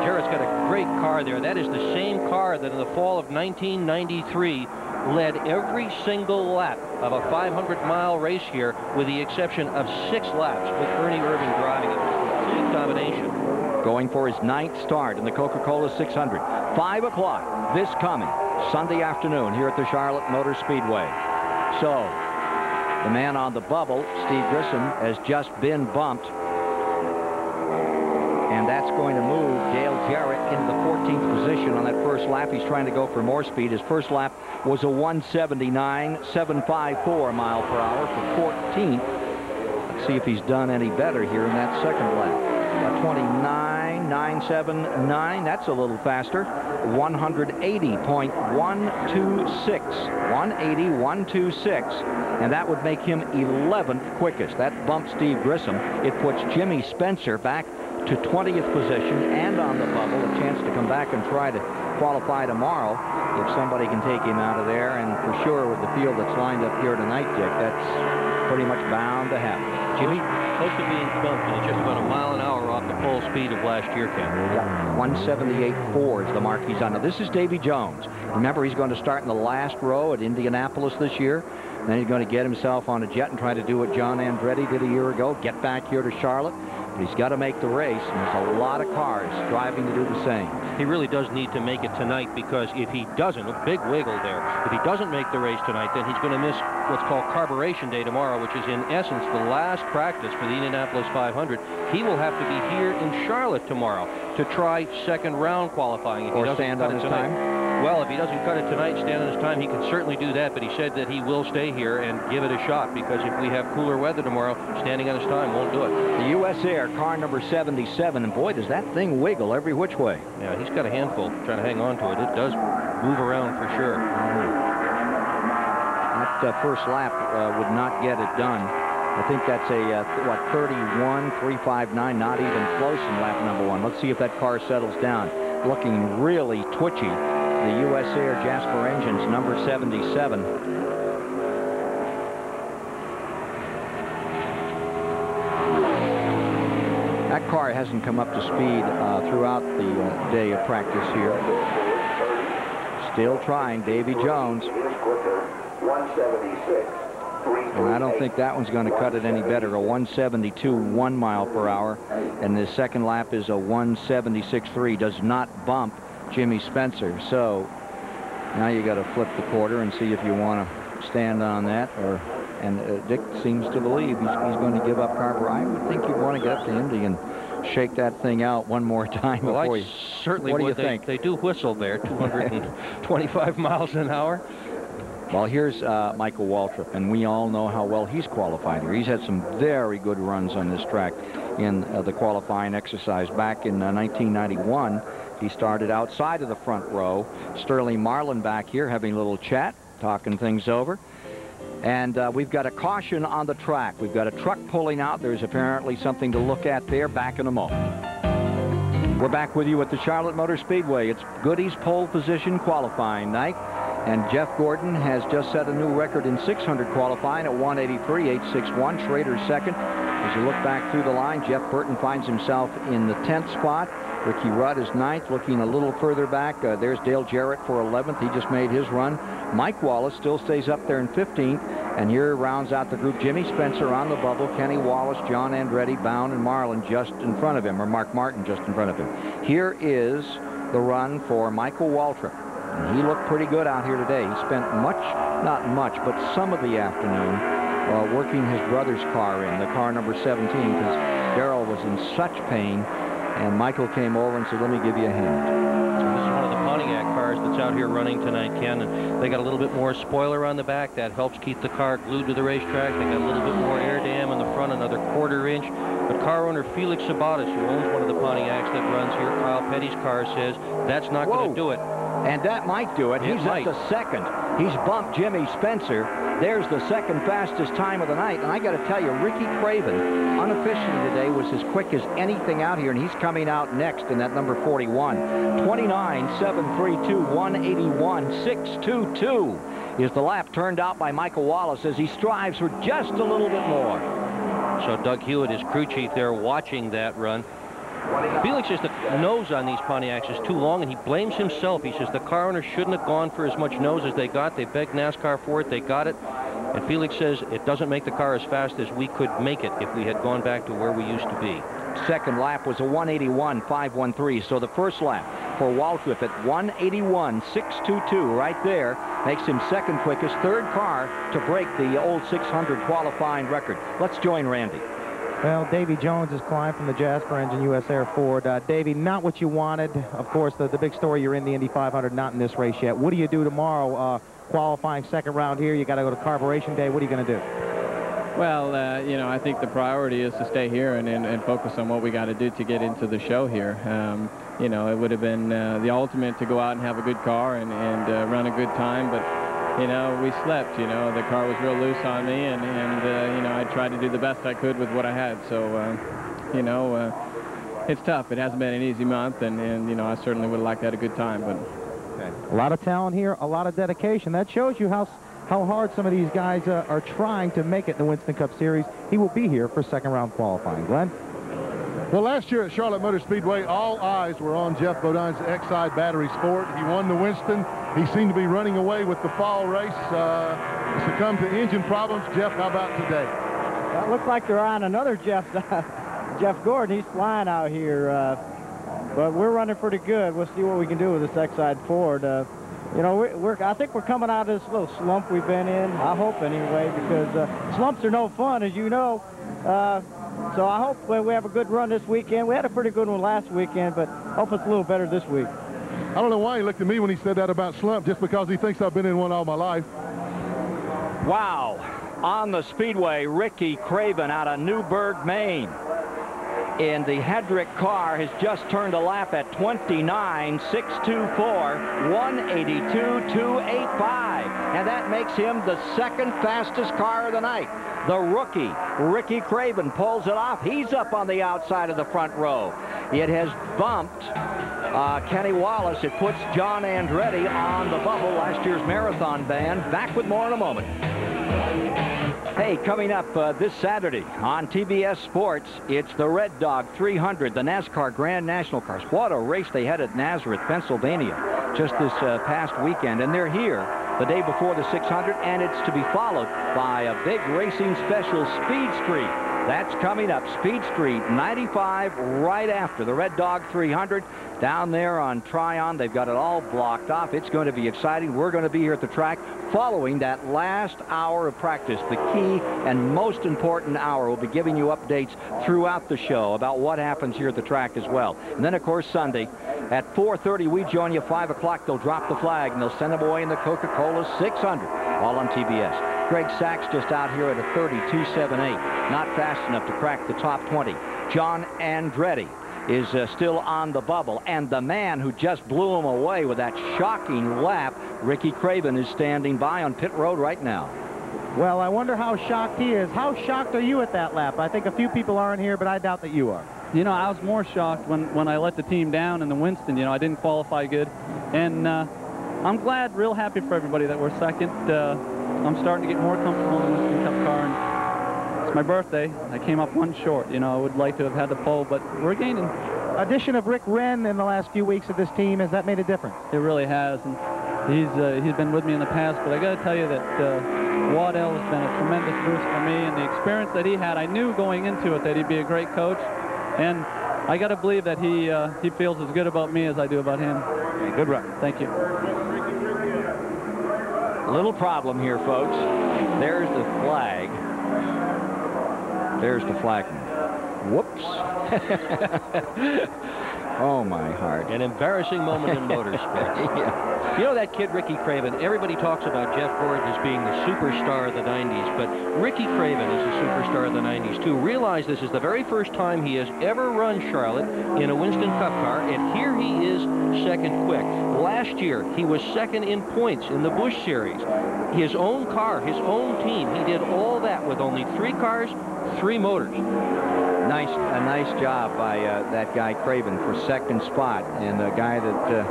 Jarrett's got a great car there. That is the same car that in the fall of 1993 led every single lap of a 500-mile race here, with the exception of 6 laps with Ernie Irving driving. It was a complete domination. Going for his 9th start in the Coca-Cola 600. 5 o'clock this coming Sunday afternoon here at the Charlotte Motor Speedway. So the man on the bubble, Steve Grissom, has just been bumped. And that's that's going to move Dale Jarrett into the 14th position on that first lap. He's trying to go for more speed. His first lap was a 179.754 mile per hour for 14th. Let's see if he's done any better here in that second lap. 29.979. That's a little faster. 180.126. 180.126. And that would make him 11th quickest. That bumps Steve Grissom. It puts Jimmy Spencer back to 20th position and on the bubble, a chance to come back and try to qualify tomorrow if somebody can take him out of there. And for sure, with the field that's lined up here tonight, Dick, that's pretty much bound to happen. Jimmy? Close to being bumped, and it's just about a mile an hour off the full speed of last year, Ken. Yeah, 178.4 is the mark he's on. Now, this is Davy Jones. Remember, he's going to start in the last row at Indianapolis this year. Then he's going to get himself on a jet and try to do what John Andretti did a year ago, get back here to Charlotte. But he's got to make the race, and there's a lot of cars striving to do the same. He really does need to make it tonight, because if he doesn't, a big wiggle there, if he doesn't make the race tonight, then he's going to miss what's called Carburation Day tomorrow, which is in essence the last practice for the Indianapolis 500. He will have to be here in Charlotte tomorrow to try second round qualifying. If or he doesn't stand cut on it his tonight. time? Well, if he doesn't cut it tonight, stand on his time, he can certainly do that, but he said that he will stay here and give it a shot, because if we have cooler weather tomorrow, standing on his time won't do it. The U.S. Air, car number 77, and boy, does that thing wiggle every which way. Yeah, he's got a handful trying to hang on to it. It does move around for sure. That first lap would not get it done. I think that's a, 31.359, not even close in lap number 1. Let's see if that car settles down. Looking really twitchy. The U.S. Air Jasper engines, number 77. That car hasn't come up to speed throughout the day of practice here. Still trying, Davy Jones. 176. And I don't think that one's going to cut it any better. A 172 1 mile per hour, and the second lap is a 176.3. Does not bump Jimmy Spencer. So now you got to flip the quarter and see if you want to stand on that, or. And Dick seems to believe he's going to give up carburetor. I would think you'd want to get up to Indy and shake that thing out one more time before you. Certainly what do would. you think? They do whistle there, 225 miles an hour. Well, here's Michael Waltrip, and we all know how well he's qualified here. He's had some very good runs on this track in the qualifying exercise. Back in 1991, he started outside of the front row. Sterling Marlin back here having a little chat, talking things over. And we've got a caution on the track. We've got a truck pulling out. There's apparently something to look at there. Back in a moment. We're back with you at the Charlotte Motor Speedway. It's Goody's pole position qualifying night. And Jeff Gordon has just set a new record in 600 qualifying at 183.861. Schrader's second. As you look back through the line, Jeff Burton finds himself in the 10th spot. Ricky Rudd is 9th, looking a little further back. There's Dale Jarrett for 11th. He just made his run. Mike Wallace still stays up there in 15th. And here rounds out the group Jimmy Spencer on the bubble, Kenny Wallace, John Andretti, Bound, and Marlin just in front of him, or Mark Martin just in front of him. Here is the run for Michael Waltrip. And he looked pretty good out here today. He spent not much, but some of the afternoon working his brother's car in, the car number 17, because Darrell was in such pain. And Michael came over and said, let me give you a hand. This is one of the Pontiac cars that's out here running tonight, Ken. And they got a little bit more spoiler on the back. That helps keep the car glued to the racetrack. They got a little bit more air dam in the front, another 1/4 inch. But car owner Felix Sabates, who owns one of the Pontiacs that runs here, Kyle Petty's car, says that's not going to do it. And that might do it. He's at the second. He's bumped Jimmy Spencer. There's the second fastest time of the night. And I got to tell you, Ricky Craven, unofficially today, was as quick as anything out here. And he's coming out next in that number 41. 29.732, 181.622 is the lap turned out by Michael Wallace as he strives for just a little bit more. So Doug Hewitt, his crew chief there, watching that run. Felix says the nose on these Pontiacs is too long, and he blames himself. He says the car owner shouldn't have gone for as much nose as they got. They begged NASCAR for it. They got it. And Felix says it doesn't make the car as fast as we could make it if we had gone back to where we used to be. Second lap was a 181.513. So the first lap for Waltrip at 181.622 right there makes him second quickest, third car to break the old 600 qualifying record. Let's join Randy. Well, Davy Jones has climbed from the Jasper Engine US Air Ford. Davy, not what you wanted. Of course, the big story, you're in the Indy 500, not in this race yet. What do you do tomorrow? Qualifying second round here. You got to go to Carburation Day. What are you going to do? Well, you know, I think the priority is to stay here and focus on what we got to do to get into the show here. You know, it would have been the ultimate to go out and have a good car and run a good time, but you know, we slept. You know, the car was real loose on me, and you know, I tried to do the best I could with what I had. So, you know, it's tough. It hasn't been an easy month, and you know, I certainly would have liked to have a good time. But a lot of talent here, a lot of dedication. That shows you how hard some of these guys are trying to make it in the Winston Cup Series. He will be here for second round qualifying. Glenn? Well, last year at Charlotte Motor Speedway, all eyes were on Jeff Bodine's Exide Battery Sport. He won the Winston. He seemed to be running away with the fall race. Succumbed to engine problems. Jeff, how about today? Well, it looks like they're on another Jeff Gordon. He's flying out here. But we're running pretty good. We'll see what we can do with this Exide Ford. You know, I think we're coming out of this little slump we've been in. I hope anyway, because slumps are no fun, as you know. So I hope we have a good run this weekend. We had a pretty good one last weekend, but I hope it's a little better this week. I don't know why he looked at me when he said that about slump, just because he thinks I've been in one all my life. Wow. On the Speedway, Ricky Craven out of Newburgh, Maine. And the Hedrick car has just turned a lap at 29.624, 182.285. And that makes him the second fastest car of the night. The rookie, Ricky Craven, pulls it off. He's up on the outside of the front row. It has bumped Kenny Wallace. It puts John Andretti on the bubble, last year's marathon band. Back with more in a moment. Hey, coming up this Saturday on TBS Sports, it's the Red Dog 300, the NASCAR Grand National Cars. What a race they had at Nazareth, Pennsylvania, just this past weekend. And they're here the day before the 600, and it's to be followed by a big racing special, Speed Street. That's coming up, Speed Street 95, right after the Red Dog 300. Down there on Tryon, they've got it all blocked off. It's going to be exciting. We're going to be here at the track following that last hour of practice, the key and most important hour. We'll be giving you updates throughout the show about what happens here at the track as well. And then, of course, Sunday at 4:30, we join you. 5 o'clock, they'll drop the flag, and they'll send them away in the Coca-Cola 600, all on TBS. Greg Sachs just out here at a 32.78, not fast enough to crack the top 20. John Andretti is still on the bubble, and the man who just blew him away with that shocking lap, Ricky Craven, is standing by on pit road right now. Well, I wonder how shocked he is. How shocked are you at that lap? I think a few people aren't here, but I doubt that you are. you know, I was more shocked when I let the team down in the Winston. You know, I didn't qualify good, and I'm glad, real happy for everybody that we're second. I'm starting to get more comfortable in the Winston Cup car, and it's my birthday. I came up one short. You know, I would like to have had the pole, but we're gaining. Addition of Rick Wren in the last few weeks of this team, has that made a difference? It really has, and he's been with me in the past, but I got to tell you that Waddell has been a tremendous boost for me, and the experience that he had, I knew going into it that he'd be a great coach, and I got to believe that he feels as good about me as I do about him. Okay, good run. Thank you. A little problem here, folks. There's the flag. There's the flagman. Whoops. Oh, my heart. An embarrassing moment in motorsports. Yeah. You know that kid, Ricky Craven, everybody talks about Jeff Gordon as being the superstar of the 90s, but Ricky Craven is a superstar of the 90s, too. Realize this is the very first time he has ever run Charlotte in a Winston Cup car, and here he is second quick. Last year, he was second in points in the Busch Series. His own car, his own team, he did all that with only 3 cars, 3 motors. A nice job by that guy Craven for second spot, and a guy that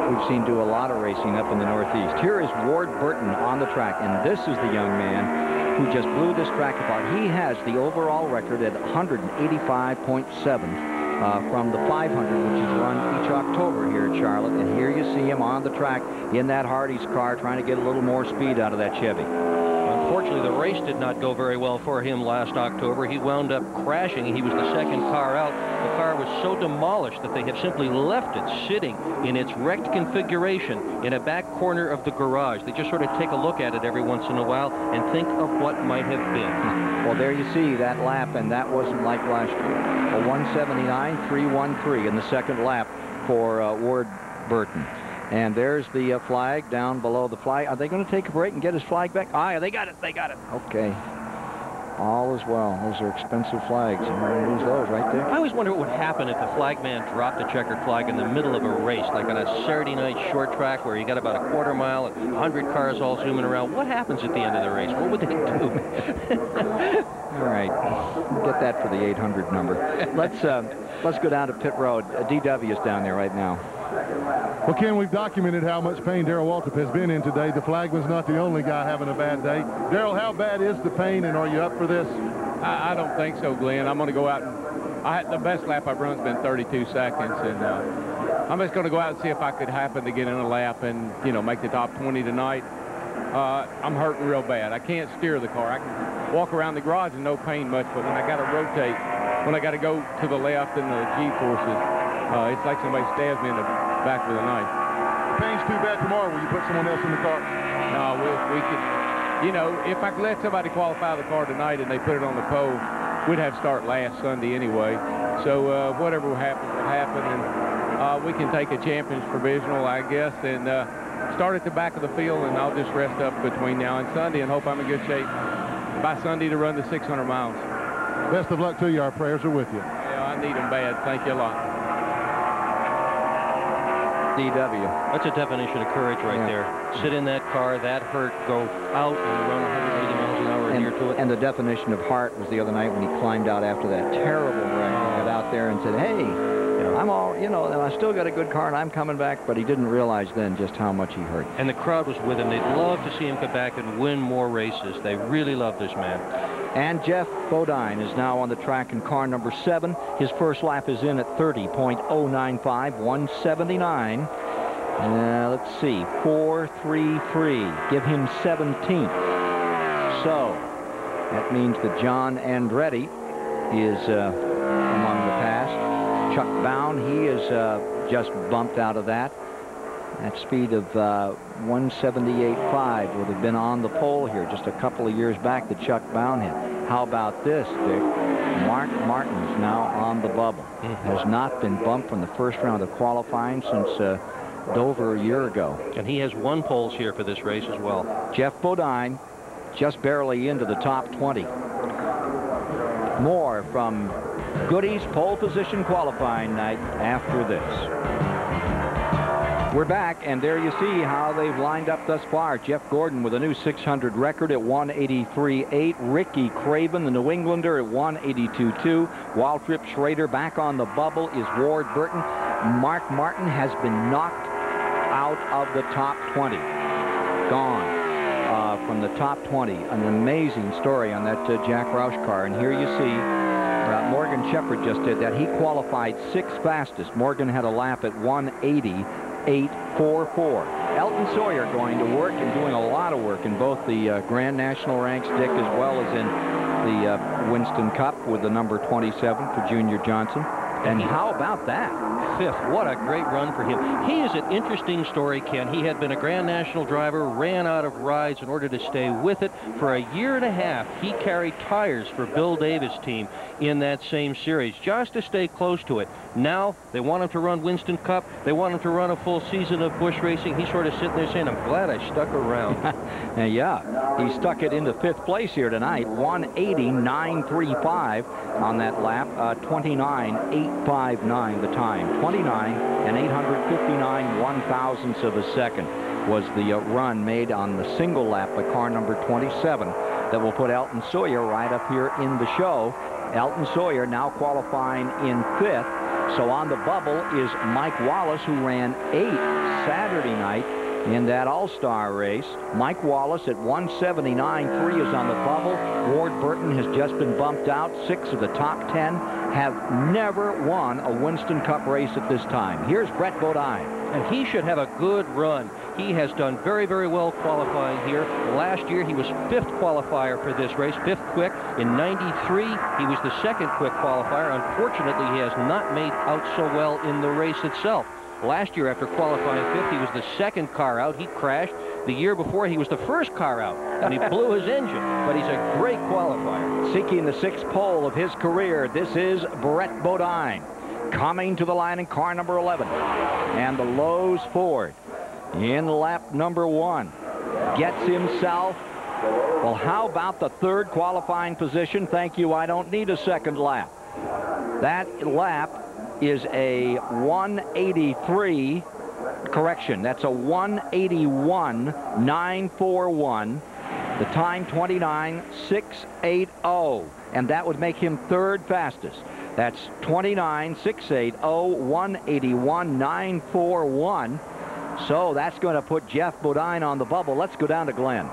we've seen do a lot of racing up in the Northeast. Here is Ward Burton on the track, and this is the young man who just blew this track apart. He has the overall record at 185.7 from the 500, which is run each October here at Charlotte. And here you see him on the track in that Hardee's car trying to get a little more speed out of that Chevy. Well, Unfortunately, the race did not go very well for him last October. He wound up crashing. He was the second car out. The car was so demolished that they have simply left it sitting in its wrecked configuration in a back corner of the garage. They just sort of take a look at it every once in a while and think of what might have been. Well, there you see that lap, and that wasn't like last year. A 179.313 in the second lap for Ward Burton. And there's the flag down below the flag. Are they going to take a break and get his flag back? Ah, yeah, they got it. They got it. Okay. All is well. Those are expensive flags. You're going to lose those right there. I always wonder what would happen if the flagman dropped a checkered flag in the middle of a race, like on a Saturday night short track where you got about a quarter mile and 100 cars all zooming around. What happens at the end of the race? What would they do? All right. Get that for the 800 number. Let's go down to pit road. DW is down there right now. Well, Ken, we've documented how much pain Darrell Waltrip has been in today. The flagman's not the only guy having a bad day. Darrell, how bad is the pain, and are you up for this? I don't think so, Glenn. I'm going to go out and the best lap I've run's been 32 seconds, and I'm just going to go out and see if I could happen to get in a lap and, you know, make the top 20 tonight. I'm hurting real bad. I can't steer the car. I can walk around the garage and no pain much, but when I got to rotate, when I got to go to the left in the G-forces, it's like somebody stabs me in the back with a knife. Pain's too bad tomorrow. Will you put someone else in the car? No, we could, you know, if I could let somebody qualify the car tonight and they put it on the pole, we'd have to start last Sunday anyway. So whatever will happen, and we can take a champion's provisional, I guess, and start at the back of the field, and I'll just rest up between now and Sunday and hope I'm in good shape by Sunday to run the 600 miles. Best of luck to you. Our prayers are with you. Yeah, I need them bad. Thank you a lot. DW. That's a definition of courage right there. Sit in that car, that hurt, go out and run 180 miles an hour near to it. And the definition of heart was the other night when he climbed out after that terrible wreck. He got out there and said, hey, I'm all, you know, and I still got a good car and I'm coming back, but he didn't realize then just how much he hurt. And the crowd was with him. They'd love to see him come back and win more races. They really love this man. And Jeff Bodine is now on the track in car number 7. His first lap is in at 30.095, 179. Let's see, 433. Give him 17th. So that means that John Andretti is among the past. Chuck Bown, he is just bumped out of that. That speed of 178.5 would have been on the pole here just a couple of years back that Chuck Bown hit. How about this, Dick? Mark Martin is now on the bubble. Has not been bumped from the first round of qualifying since Dover a year ago. And he has won poles here for this race as well. Jeff Bodine just barely into the top 20. More from Goody's pole position qualifying night after this. We're back, and there you see how they've lined up thus far. Jeff Gordon with a new 600 record at 183.8. Ricky Craven, the New Englander, at 182.2. Waltrip Schrader back on the bubble is Ward Burton. Mark Martin has been knocked out of the top 20. Gone from the top 20. An amazing story on that Jack Roush car. And here you see Morgan Shepherd just did that. He qualified 6th fastest. Morgan had a lap at 180.844. Elton Sawyer going to work and doing a lot of work in both the Grand National ranks, Dick, as well as in the Winston Cup with the number 27 for Junior Johnson. And how about that? 5th. What a great run for him. He is an interesting story, Ken. He had been a Grand National driver, ran out of rides in order to stay with it. For a year and a half, he carried tires for Bill Davis' team in that same series, just to stay close to it. Now, they want him to run Winston Cup. They want him to run a full season of Busch racing. He's sort of sitting there saying, I'm glad I stuck around. Yeah, he stuck it into 5th place here tonight. 180.935 on that lap. 29.859 the time. 29 and 859 1/1000ths of a second was the run made on the single lap by car number 27 that will put Elton Sawyer right up here in the show. Elton Sawyer now qualifying in 5th. So on the bubble is Mike Wallace, who ran 8th Saturday night in that all-star race. Mike Wallace at 179.3 is on the bubble. Ward Burton has just been bumped out. 6 of the top 10 have never won a Winston Cup race at this time. Here's Brett Bodine. And he should have a good run. He has done very, very well qualifying here. Last year, he was 5th qualifier for this race, 5th quick. In '93, he was the 2nd quick qualifier. Unfortunately, he has not made out so well in the race itself. Last year, after qualifying 5th, he was the 2nd car out. He crashed. The year before, he was the 1st car out, and he blew his engine. But he's a great qualifier. Seeking the 6th pole of his career, this is Brett Bodine. Coming to the line in car number 11. And the Lowe's Ford in lap number 1 gets himself, well, how about the 3rd qualifying position? Thank you, I don't need a 2nd lap. That lap is a 183, correction, that's a 181.941. The time 29.680, and that would make him 3rd fastest. That's 29.680, 181.941. So that's going to put Jeff Bodine on the bubble. Let's go down to Glenn.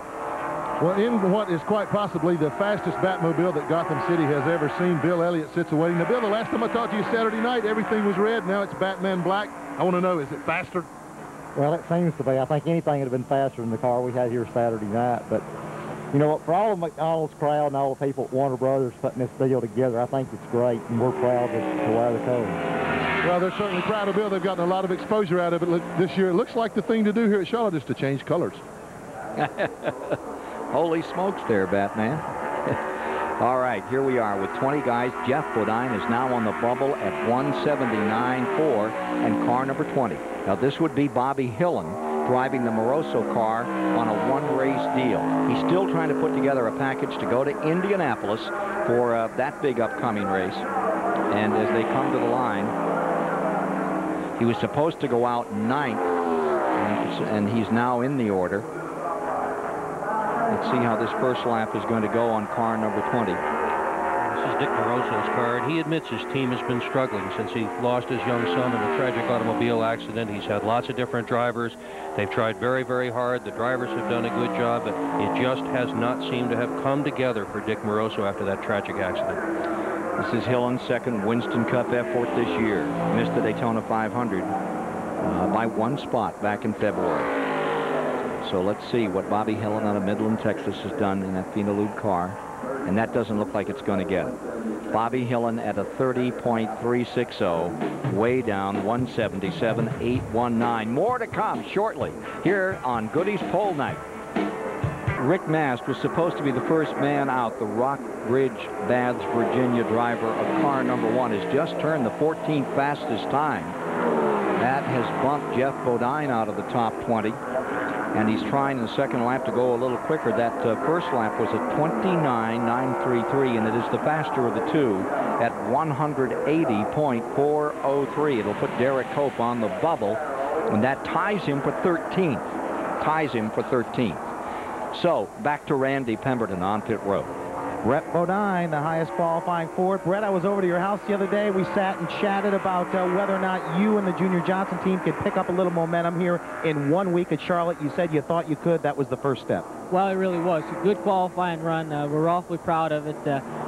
Well, in what is quite possibly the fastest Batmobile that Gotham City has ever seen, Bill Elliott sits awaiting. Now, Bill, the last time I talked to you Saturday night, everything was red. Now it's Batman black. I want to know, is it faster? Well, it seems to be. I think anything would have been faster than the car we had here Saturday night. But, you know what, for all of McDonald's crowd and all the people at Warner Brothers putting this deal together, I think it's great, and we're proud to wear the colors. Well, they're certainly proud of Bill. They've gotten a lot of exposure out of it this year. It looks like the thing to do here at Charlotte is to change colors. Holy smokes there, Batman. All right, here we are with 20 guys. Jeff Bodine is now on the bubble at 179.4 and car number 20. Now, this would be Bobby Hillen driving the Moroso car on a one-race deal. He's still trying to put together a package to go to Indianapolis for that big upcoming race. And as they come to the line, he was supposed to go out 9th, and he's now in the order. Let's see how this first lap is going to go on car number 20. This is Dick Moroso's car, and he admits his team has been struggling since he lost his young son in a tragic automobile accident. He's had lots of different drivers. They've tried very, very hard. The drivers have done a good job, but it just has not seemed to have come together for Dick Moroso after that tragic accident. This is Hillen's 2nd Winston Cup effort this year. Missed the Daytona 500 by 1 spot back in February. So let's see what Bobby Hillen out of Midland, Texas has done in that Finalud car. And that doesn't look like it's going to get it. Bobby Hillen at a 30.360, way down 177.819. More to come shortly here on Goody's Pole Night. Rick Mast was supposed to be the first man out. The Rockbridge, Baths, Virginia driver of car number 1 has just turned the 14th fastest time. That has bumped Jeff Bodine out of the top 20. And he's trying in the 2nd lap to go a little quicker. That first lap was at 29.933, and it is the faster of the two at 180.403. It'll put Derek Cope on the bubble, and that ties him for 13th. Ties him for 13th. So, back to Randy Pemberton on pit road. Brett Bodine, the highest qualifying Ford. Brett, I was over to your house the other day. We sat and chatted about whether or not you and the Junior Johnson team could pick up a little momentum here in 1 week at Charlotte. You said you thought you could. That was the first step. Well, it really was a good qualifying run. We're awfully proud of it.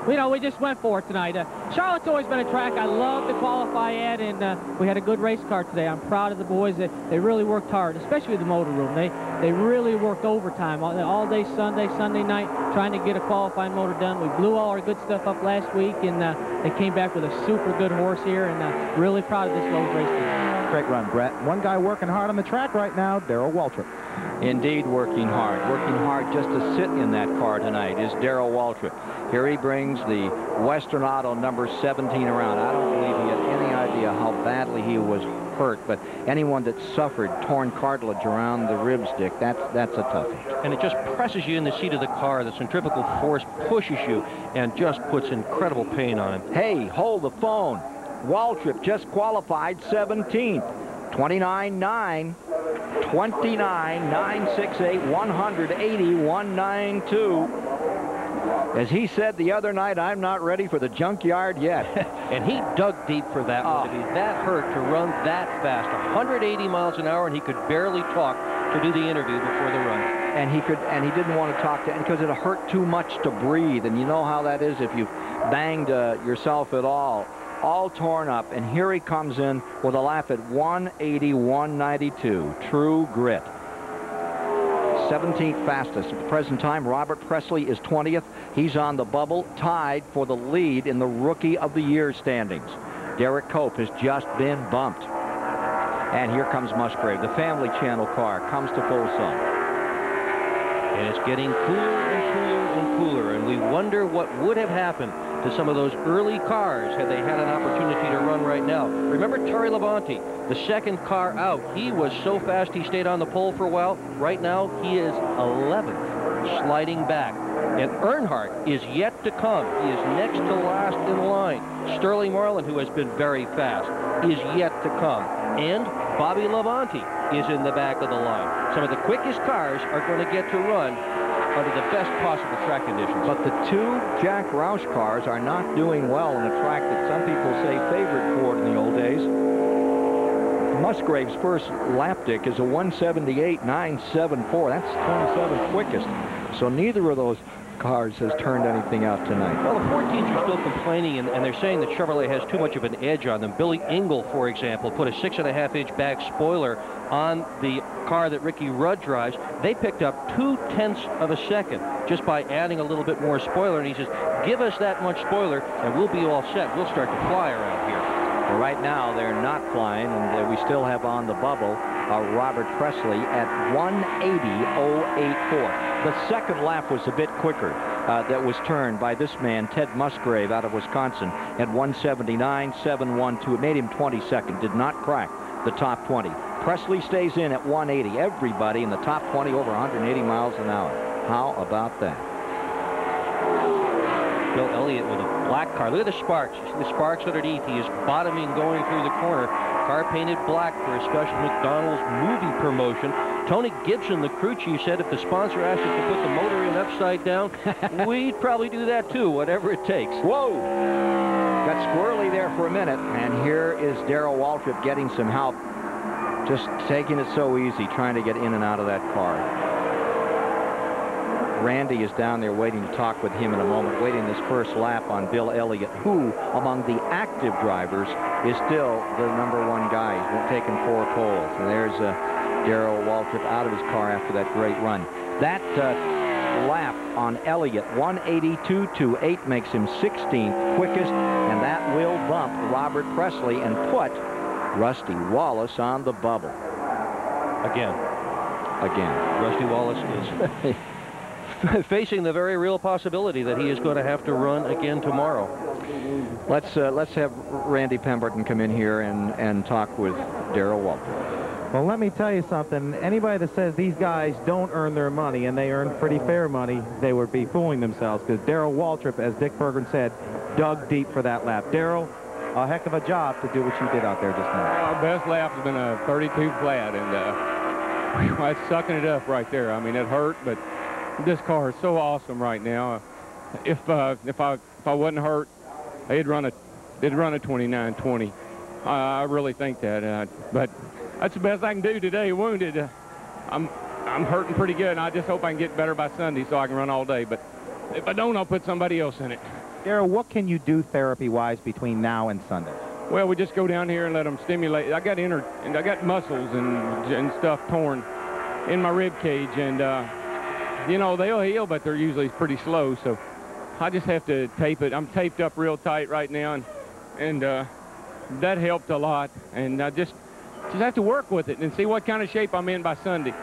You know, we just went for it tonight. Charlotte's always been a track I love to qualify at, and we had a good race car today. I'm proud of the boys. They really worked hard, especially the motor room. They really worked overtime all day Sunday night, trying to get a qualifying motor done. We blew all our good stuff up last week, and they came back with a super good horse here, and really proud of this Lowe's race team. Great run, Brett. One guy working hard on the track right now, Darrell Waltrip. Indeed, working hard just to sit in that car tonight is Darrell Waltrip. Here he brings the Western Auto number 17 around. I don't believe he had any idea how badly he was hurt, but anyone that suffered torn cartilage around the rib stick, that's a toughie. And it just presses you in the seat of the car. The centrifugal force pushes you and just puts incredible pain on him. Hey, hold the phone. Waltrip just qualified 17th. 29.9, 29.968, 180.192. As he said the other night, I'm not ready for the junkyard yet. And he dug deep for that one. To be that hurt to run that fast, 180 miles an hour, and he could barely talk to do the interview before the run. And he didn't want to talk to, because it hurt too much to breathe. And you know how that is if you've banged yourself at all. all torn up, and here he comes in with a lap at 180-192. True grit. 17th fastest at the present time. Robert Presley is 20th. He's on the bubble, tied for the lead in the Rookie of the Year standings. Derek Cope has just been bumped. And here comes Musgrave. The Family Channel car comes to full sun. And it's getting cooler and cooler and cooler, and we wonder what would have happened to some of those early cars had they had an opportunity to run right now. Remember Terry Labonte, the second car out. He was so fast he stayed on the pole for a while. Right now, he is 11th, sliding back. And Earnhardt is yet to come. He is next to last in line. Sterling Marlin, who has been very fast, is yet to come. And Bobby Labonte is in the back of the line. Some of the quickest cars are going to get to run under the best possible track conditions. But the two Jack Roush cars are not doing well on a track that some people say favored Ford in the old days. Musgrave's first lap, Dick, is a 178.974. That's 27th quickest. So neither of those cars has turned anything out tonight. Well, the Ford teams are still complaining, and they're saying that Chevrolet has too much of an edge on them. Billy Engel, for example, put a 6.5-inch back spoiler on the car that Ricky Rudd drives. They picked up 0.2 of a second just by adding a little bit more spoiler, and he says, give us that much spoiler, and we'll be all set. We'll start to fly around here. Well, right now, they're not flying, and we still have on the bubble Robert Presley at 180.084. The second lap was a bit quicker. That was turned by this man, Ted Musgrave, out of Wisconsin, at 179.712. It made him 22nd. Did not crack the top 20. Presley stays in at 180. Everybody in the top 20 over 180 miles an hour. How about that? Bill Elliott with a black car. Look at the sparks. You see the sparks underneath. He is bottoming going through the corner. Car painted black for a special McDonald's movie promotion. Tony Gibson, the crew chief, said if the sponsor asked us to put the motor in upside down, we'd probably do that too, whatever it takes. Whoa! Got squirrely there for a minute, and here is Darrell Waltrip getting some help. Just taking it so easy, trying to get in and out of that car. Randy is down there waiting to talk with him in a moment, waiting this first lap on Bill Elliott, who, among the active drivers, is still the .1 guy. He's been taking 4 poles. And there's Darrell Waltrip out of his car after that great run. That lap on Elliott, 182.28, makes him 16th quickest, and that will bump Robert Presley and put Rusty Wallace on the bubble. Again. Rusty Wallace is facing the very real possibility that he is going to have to run again tomorrow. Let's have Randy Pemberton come in here and talk with Darrell Waltrip. Well, let me tell you something. Anybody that says these guys don't earn their money, and they earn pretty fair money, they would be fooling themselves, because Darrell Waltrip, as Dick Berggren said, dug deep for that lap. Darrell, a heck of a job to do what you did out there just now. Our best lap has been a 32 flat, and that's sucking it up right there. I mean, it hurt, but this car is so awesome right now. If I wasn't hurt, it'd run a 29.20. I really think that. But that's the best I can do today. Wounded, I'm hurting pretty good, and I just hope I can get better by Sunday so I can run all day. But if I don't, I'll put somebody else in it. Darrell, what can you do therapy-wise between now and Sunday? Well, we just go down here and let them stimulate. I got muscles and stuff torn in my rib cage, and you know, they'll heal, but they're usually pretty slow. So I just have to tape it. I'm taped up real tight right now, and that helped a lot. And I just have to work with it and see what kind of shape I'm in by Sunday.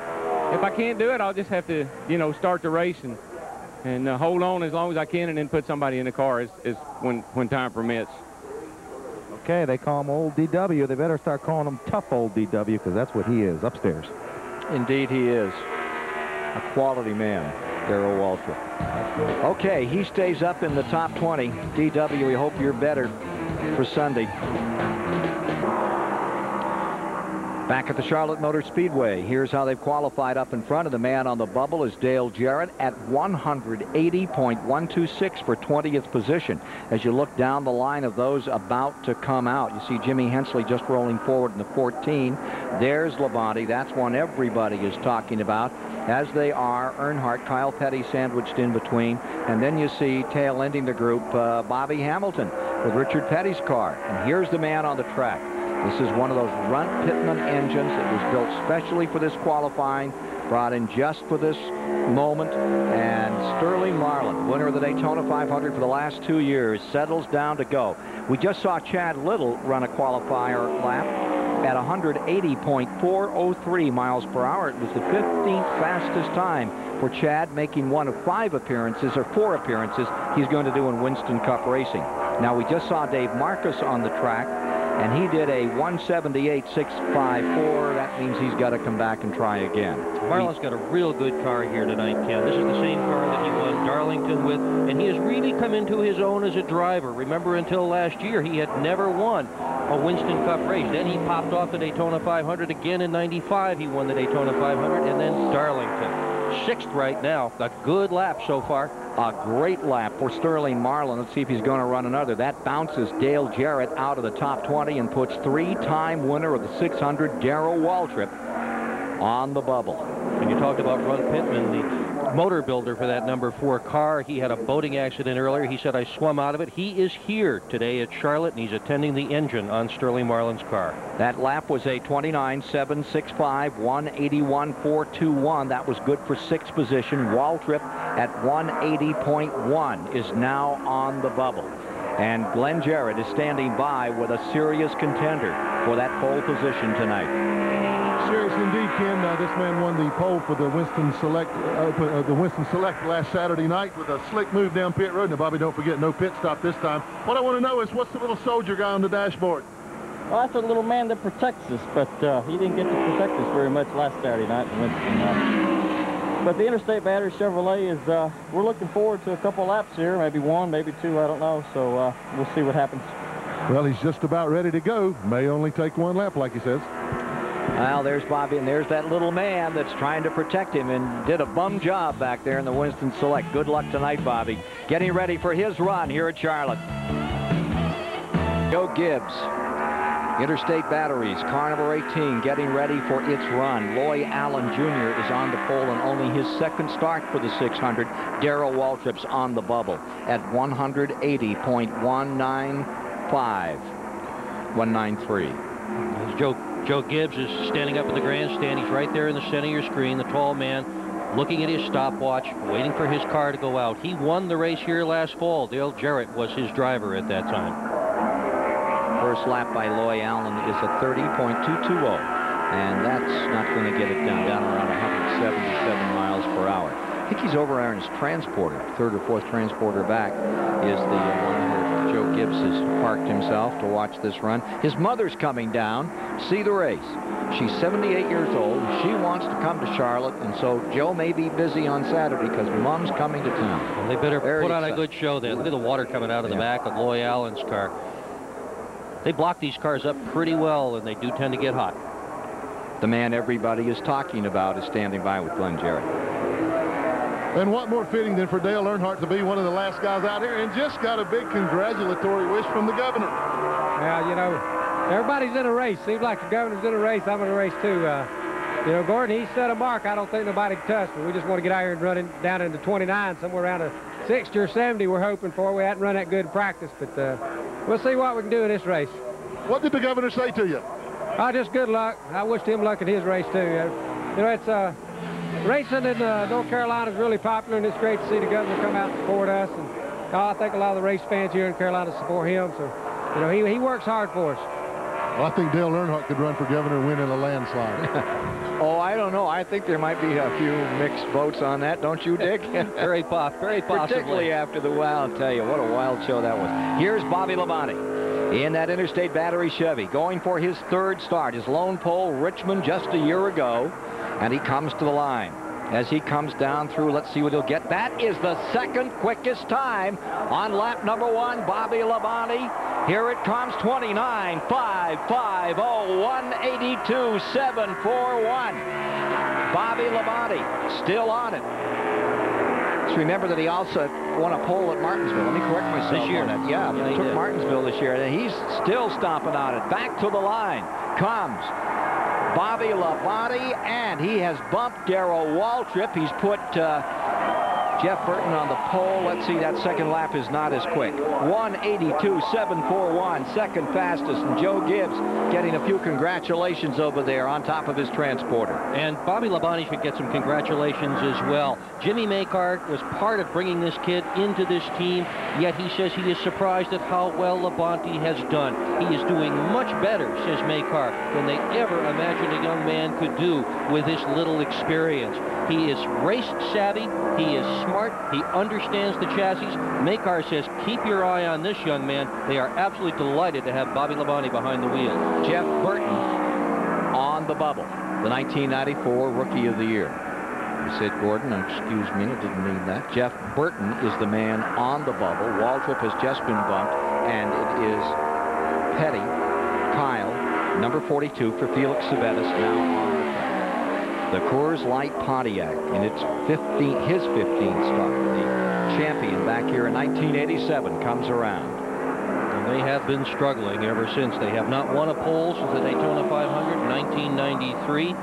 If I can't do it, I'll just have to, you know, start the race and hold on as long as I can, and then put somebody in the car when time permits. Okay, they call him Old DW. They better start calling him Tough Old DW, because that's what he is upstairs. Indeed he is. A quality man, Darrell Waltrip. Okay, he stays up in the top 20. DW, we hope you're better for Sunday. Back at the Charlotte Motor Speedway, here's how they've qualified up in front. Of the man on the bubble is Dale Jarrett at 180.126 for 20th position. As you look down the line of those about to come out, you see Jimmy Hensley just rolling forward in the 14. There's Labonte. That's one everybody is talking about, as they are Earnhardt, Kyle Petty sandwiched in between. And then you see tail ending the group, Bobby Hamilton. with Richard Petty's car. And here's the man on the track. This is one of those Runt Pittman engines. It was built specially for this qualifying, brought in just for this moment. And Sterling Marlin, winner of the Daytona 500 for the last 2 years, settles down to go. We just saw Chad Little run a qualifier lap at 180.403 miles per hour. It was the 15th fastest time for Chad, making one of 5 appearances, or 4 appearances, he's going to do in Winston Cup racing. Now, we just saw Dave Marcus on the track, and he did a 178.654. That means he's got to come back and try again. Marlin's got a real good car here tonight, Ken. This is the same car that he won Darlington with, and he has really come into his own as a driver. Remember, until last year, he had never won a Winston Cup race. Then he popped off the Daytona 500 again in '95. He won the Daytona 500, and then Darlington. 6th right now. A good lap so far. A great lap for Sterling Marlin. Let's see if he's going to run another. That bounces Dale Jarrett out of the top 20 and puts 3-time winner of the 600, Darrell Waltrip, on the bubble. And you talked about Runt Pittman, the motor builder for that number 4 car. He had a boating accident earlier. He said, I swum out of it. He is here today at Charlotte, and he's attending the engine on Sterling Marlin's car. That lap was a 29.765, 181.421. That was good for 6th position. Waltrip at 180.1 is now on the bubble. And Glenn Jarrett is standing by with a serious contender for that pole position tonight. Serious indeed, Ken. This man won the pole for the Winston Select last Saturday night with a slick move down pit road. Now, Bobby, don't forget, no pit stop this time. What I want to know is, what's the little soldier guy on the dashboard? Well, that's a little man that protects us, but he didn't get to protect us very much last Saturday night in Winston. But the Interstate Battery Chevrolet is, we're looking forward to a couple laps here, maybe 1, maybe 2, I don't know. So we'll see what happens. Well, he's just about ready to go. May only take 1 lap, like he says. Well, there's Bobby, and there's that little man that's trying to protect him and did a bum job back there in the Winston Select. Good luck tonight, Bobby. Getting ready for his run here at Charlotte. Joe Gibbs, Interstate Batteries, car number 18, getting ready for its run. Loy Allen Jr. is on the pole and only his 2nd start for the 600. Darrell Waltrip's on the bubble at 180.193. Joe Gibbs is standing up in the grandstand. He's right there in the center of your screen, the tall man, looking at his stopwatch, waiting for his car to go out. He won the race here last fall. Dale Jarrett was his driver at that time. First lap by Loy Allen is a 30.220, and that's not going to get it down around 177 miles per hour. I think he's over there in his transporter. 3rd or 4th transporter back is the one where Joe Gibbs has parked himself to watch this run. His mother's coming down to see the race. She's 78 years old. She wants to come to Charlotte, and so Joe may be busy on Saturday because Mom's coming to town. Well, they better put on a good show then. Look at the water coming out of the back of Loy Allen's car. They block these cars up pretty well, and they do tend to get hot. The man everybody is talking about is standing by with Glenn Jarrett. And what more fitting than for Dale Earnhardt to be one of the last guys out here, and just got a big congratulatory wish from the governor. Well, you know, everybody's in a race. Seems like the governor's in a race. I'm in a race, too. You know, Gordon, he set a mark I don't think nobody can touch, but we just want to get out here and run it down into 29, somewhere around a 60 or 70 we're hoping for. We hadn't run that good in practice, but we'll see what we can do in this race. What did the governor say to you? Just good luck. I wished him luck in his race, too. You know, it's racing in North Carolina is really popular, and it's great to see the governor come out and support us. And I think a lot of the race fans here in Carolina support him. So, you know, he works hard for us. Well, I think Dale Earnhardt could run for governor and win in a landslide. Oh, I don't know. I think there might be a few mixed votes on that, don't you, Dick? Very possibly. Particularly after the wild. I'll tell you, what a wild show that was. Here's Bobby Labonte in that Interstate Battery Chevy, going for his 3rd start. His lone pole, Richmond, just a year ago, and he comes to the line. As he comes down through, let's see what he'll get. That is the 2nd quickest time on lap number 1, Bobby Labonte. Here it comes, 29.550, 182.741. Bobby Labonte still on it. Let's remember that he also won a pole at Martinsville. Let me correct myself. This year. On that. Yeah, he took Martinsville this year, and he's still stomping on it. Back to the line comes Bobby Labonte, and he has bumped Darrell Waltrip. He's put Jeff Burton on the pole. Let's see, that second lap is not as quick. 1:82.741, second fastest. And Joe Gibbs getting a few congratulations over there on top of his transporter. And Bobby Labonte should get some congratulations as well. Jimmy Makar was part of bringing this kid into this team, yet he says he is surprised at how well Labonte has done. He is doing much better, says Makar, than they ever imagined a young man could do with this little experience. He is race savvy, he is smart, he understands the chassis. Makar says, keep your eye on this young man. They are absolutely delighted to have Bobby Labonte behind the wheel. Jeff Burton on the bubble, the 1994 Rookie of the Year. I said Gordon, excuse me, I didn't mean that. Jeff Burton is the man on the bubble. Waltrip has just been bumped, and it is Petty, Kyle, number 42 for Felix Savetis, now on the Coors Light Pontiac in its his 15th start. The champion back here in 1987 comes around. And they have been struggling ever since. They have not won a pole since the Daytona 500 in 1993.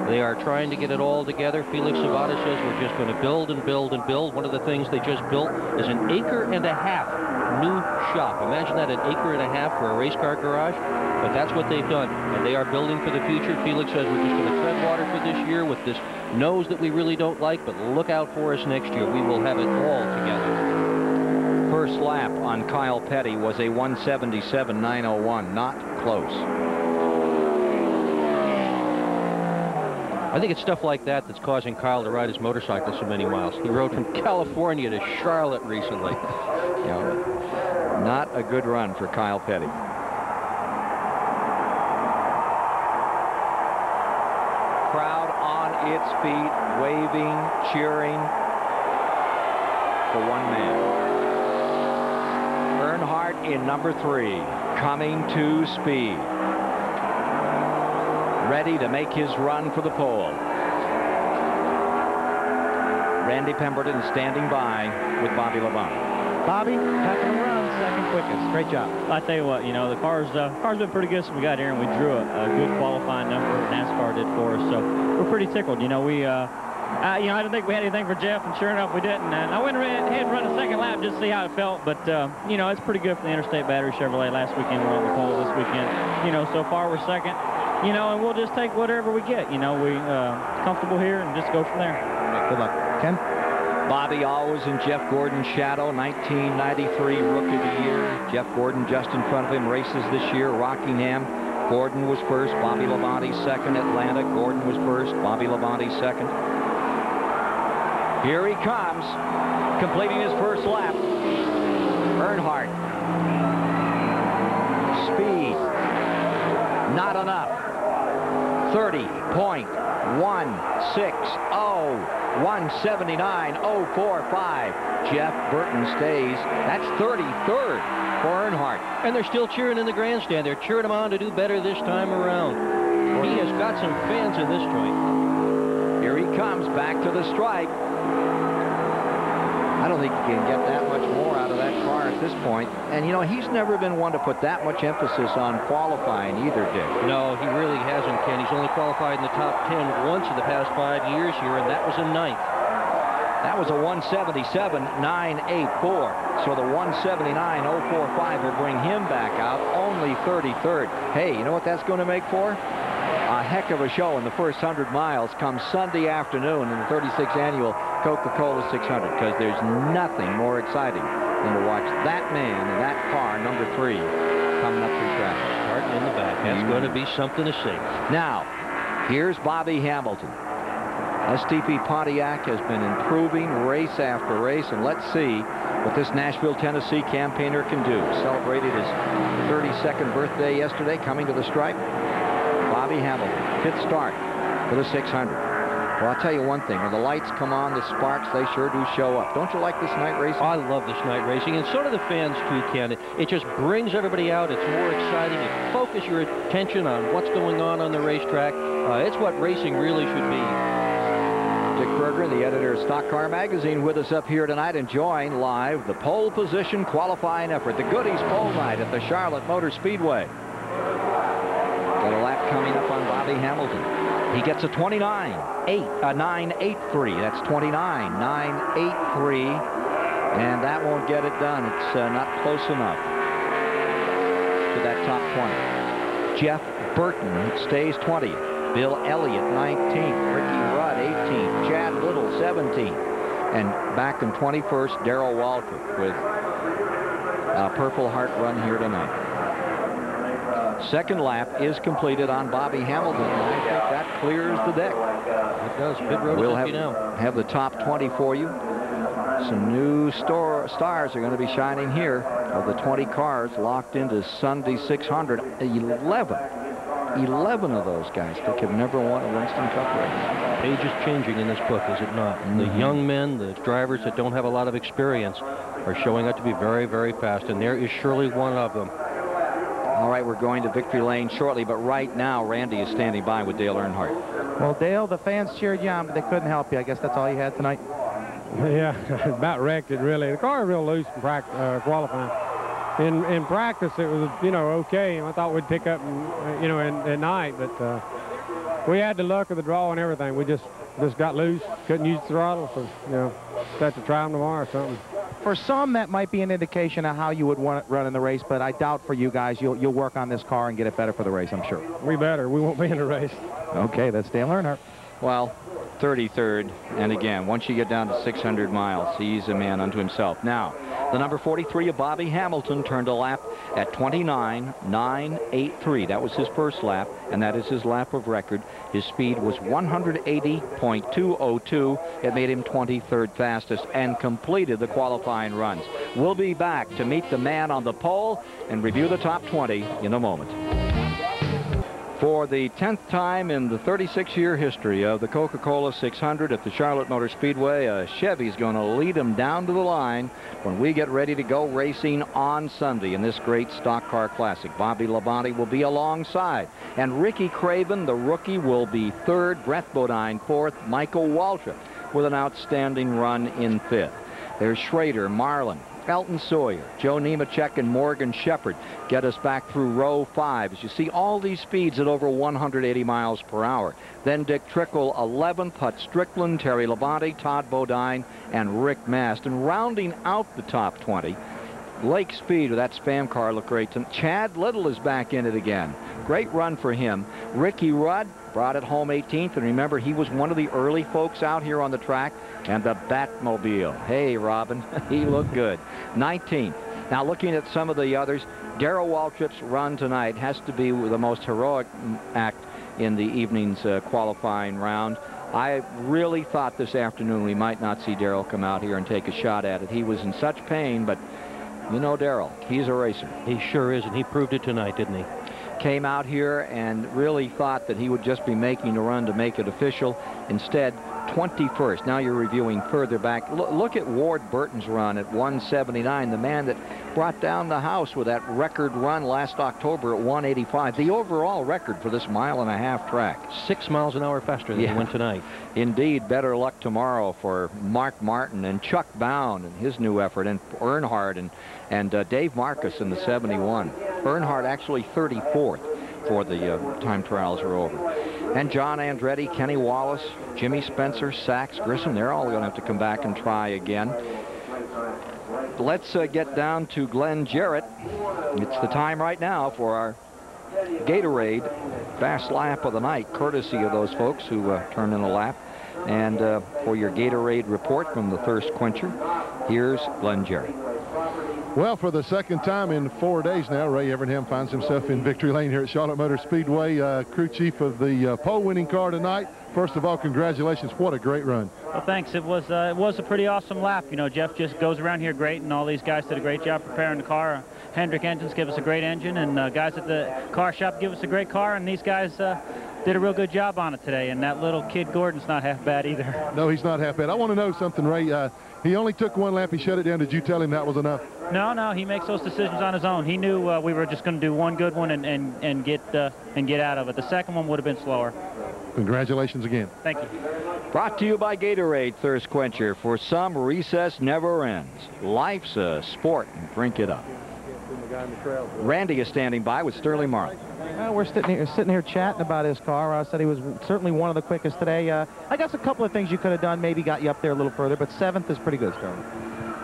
They are trying to get it all together. Felix Savetis says we're just going to build and build and build. One of the things they just built is an 1.5 acre new shop. Imagine that, an 1.5 acres for a race car garage. But that's what they've done, and they are building for the future. Felix says we're just going to tread water for this year with this nose that we really don't like, but look out for us next year. We will have it all together. First lap on Kyle Petty was a 1:77.901, not close. I think it's stuff like that that's causing Kyle to ride his motorcycle so many miles. He rode from California to Charlotte recently. You know, not a good run for Kyle Petty. Crowd on its feet, waving, cheering for one man. Earnhardt in number 3, coming to speed. Ready to make his run for the pole. Randy Pemberton standing by with Bobby Labonte. Bobby, second run, second quickest. Great job. I tell you what, you know, the car's been pretty good since we got here, and we drew a good qualifying number. NASCAR did for us, so we're pretty tickled. You know, I didn't think we had anything for Jeff, and sure enough, we didn't. And I went ahead and run a second lap just to see how it felt. But you know, it's pretty good for the Interstate Battery Chevrolet. Last weekend we're on the pole. This weekend, you know, so far we're second. You know, and we'll just take whatever we get. You know, we comfortable here and just go from there. Good luck, Ken. Bobby always in Jeff Gordon's shadow. 1993 Rookie of the Year. Jeff Gordon just in front of him. Races this year. Rockingham. Gordon was first. Bobby Labonte second. Atlanta. Gordon was first. Bobby Labonte second. Here he comes, completing his first lap. Earnhardt. Speed. Not enough. 30.160. 179.045. Jeff Burton stays. That's 33rd for Earnhardt. And they're still cheering in the grandstand. They're cheering him on to do better this time around. He has got some fans in this joint. Here he comes back to the stripe. I don't think he can get that much more out of that car at this point. And, you know, he's never been one to put that much emphasis on qualifying either, Dick. No, he really hasn't, Ken. He's only qualified in the top 10 once in the past 5 years here, and that was a 9th. That was a 177.984. So the 179.045 will bring him back out, only 33rd. Hey, you know what that's going to make for? A heck of a show in the first 100 miles come Sunday afternoon in the 36th annual Coca-Cola 600, because there's nothing more exciting than to watch that man in that car, number 3, coming up through traffic. Starting in the back. That's going to be something to see. Now, here's Bobby Hamilton. STP Pontiac has been improving race after race, and let's see what this Nashville, Tennessee campaigner can do. Celebrated his 32nd birthday yesterday, coming to the stripe. Bobby Hamilton, 5th start for the 600. Well, I'll tell you one thing. When the lights come on, the sparks, they sure do show up. Don't you like this night racing? I love this night racing, and so do the fans, too, Ken. It just brings everybody out. It's more exciting. You focus your attention on what's going on the racetrack. It's what racing really should be. Dick Berger, the editor of Stock Car Magazine, with us up here tonight, enjoying live the pole position qualifying effort, the Goodies pole night at the Charlotte Motor Speedway. Got a lap coming up on Bobby Hamilton. He gets a 29.983. That's 29.983, and that won't get it done. It's not close enough to that top 20. Jeff Burton stays 20th. Bill Elliott 19th. Ricky Rudd 18th. Chad Little 17th. And back in 21st, Darrell Waltrip with a Purple Heart run here tonight. Second lap is completed on Bobby Hamilton. I think that clears the deck. It does. Pit road We'll is empty now. have the top 20 for you. Some new stars are going to be shining here. Of the 20 cars locked into Sunday 600, 11 of those guys that have never won a Winston Cup race. Page is changing in this book, is it not? The young men, the drivers that don't have a lot of experience, are showing up to be very, very fast, and there is surely one of them. All right, we're going to victory lane shortly, but right now Randy is standing by with Dale Earnhardt. Well, Dale, the fans cheered you on, but they couldn't help you. I guess that's all you had tonight. Yeah, about wrecked it, really. The car was real loose in qualifying. In practice, it was, okay. I thought we'd pick up, at night, but we had the luck of the draw and everything. We just got loose, couldn't use the throttle, so, have to try them tomorrow or something. For some, that might be an indication of how you would want to run in the race, but I doubt for you guys you'll work on this car and get it better for the race, I'm sure. We better. We won't be in the race. Okay, that's Dale Earnhardt. Well, 33rd, and again, once you get down to 600 miles, he's a man unto himself. Now, the number 43 of Bobby Hamilton turned a lap at 29.983. That was his first lap, and that is his lap of record. His speed was 180.202. It made him 23rd fastest and completed the qualifying runs. We'll be back to meet the man on the pole and review the top 20 in a moment. For the 10th time in the 36-year history of the Coca-Cola 600 at the Charlotte Motor Speedway, a Chevy's going to lead them down to the line when we get ready to go racing on Sunday in this great stock car classic. Bobby Labonte will be alongside, and Ricky Craven, the rookie, will be third, Brett Bodine fourth, Michael Waltrip with an outstanding run in fifth. There's Schrader, Marlin, Elton Sawyer, Joe Nemechek, and Morgan Shepherd get us back through row 5. As you see, all these speeds at over 180 miles per hour. Then Dick Trickle 11th, Hut Strickland, Terry Labonte, Todd Bodine, and Rick Mast. And rounding out the top 20, Lake Speed with that spam car looked great. Chad Little is back in it again. Great run for him. Ricky Rudd brought it home 18th, and remember, he was one of the early folks out here on the track. And the Batmobile. Hey, Robin, he looked good. 19th. Now, looking at some of the others, Darrell Waltrip's run tonight has to be the most heroic act in the evening's qualifying round. I really thought this afternoon we might not see Darrell come out here and take a shot at it. He was in such pain, but you know Darrell, he's a racer. He sure is, and he proved it tonight, didn't he? Came out here and really thought that he would just be making a run to make it official. Instead, 21st. Now you're reviewing further back. Look at Ward Burton's run at 179, the man that brought down the house with that record run last October at 185. The overall record for this mile-and-a-half track. 6 miles an hour faster than he went tonight. Indeed, better luck tomorrow for Mark Martin and Chuck Bound and his new effort, and Earnhardt and Dave Marcus in the 71. Earnhardt actually 34th before the time trials are over. And John Andretti, Kenny Wallace, Jimmy Spencer, Sachs, Grissom, they're all going to have to come back and try again. Let's get down to Glenn Jarrett. It's the time right now for our Gatorade fast lap of the night, courtesy of those folks who turned in a lap. And for your Gatorade report from the Thirst Quencher, here's Glenn Jarrett. Well, for the second time in 4 days now, Ray Evernham finds himself in victory lane here at Charlotte Motor Speedway, crew chief of the pole-winning car tonight. First of all, congratulations. What a great run. Well, thanks. It was a pretty awesome lap. You know, Jeff just goes around here great, and all these guys did a great job preparing the car. Hendrick Engines give us a great engine, and guys at the car shop give us a great car, and these guys did a real good job on it today. And that little kid Gordon's not half bad either. No, he's not half bad. I want to know something, Ray. He only took one lap. He shut it down. Did you tell him that was enough? No, he makes those decisions on his own. He knew we were just going to do one good one and get out of it. The second one would have been slower. Congratulations again. Thank you. Brought to you by Gatorade Thirst Quencher. For some, recess never ends. Life's a sport, and drink it up. Randy is standing by with Sterling Marlin. We're sitting here chatting about his car. I said he was certainly one of the quickest today. I guess a couple of things you could have done maybe got you up there a little further, but 7th is pretty good, Sterling.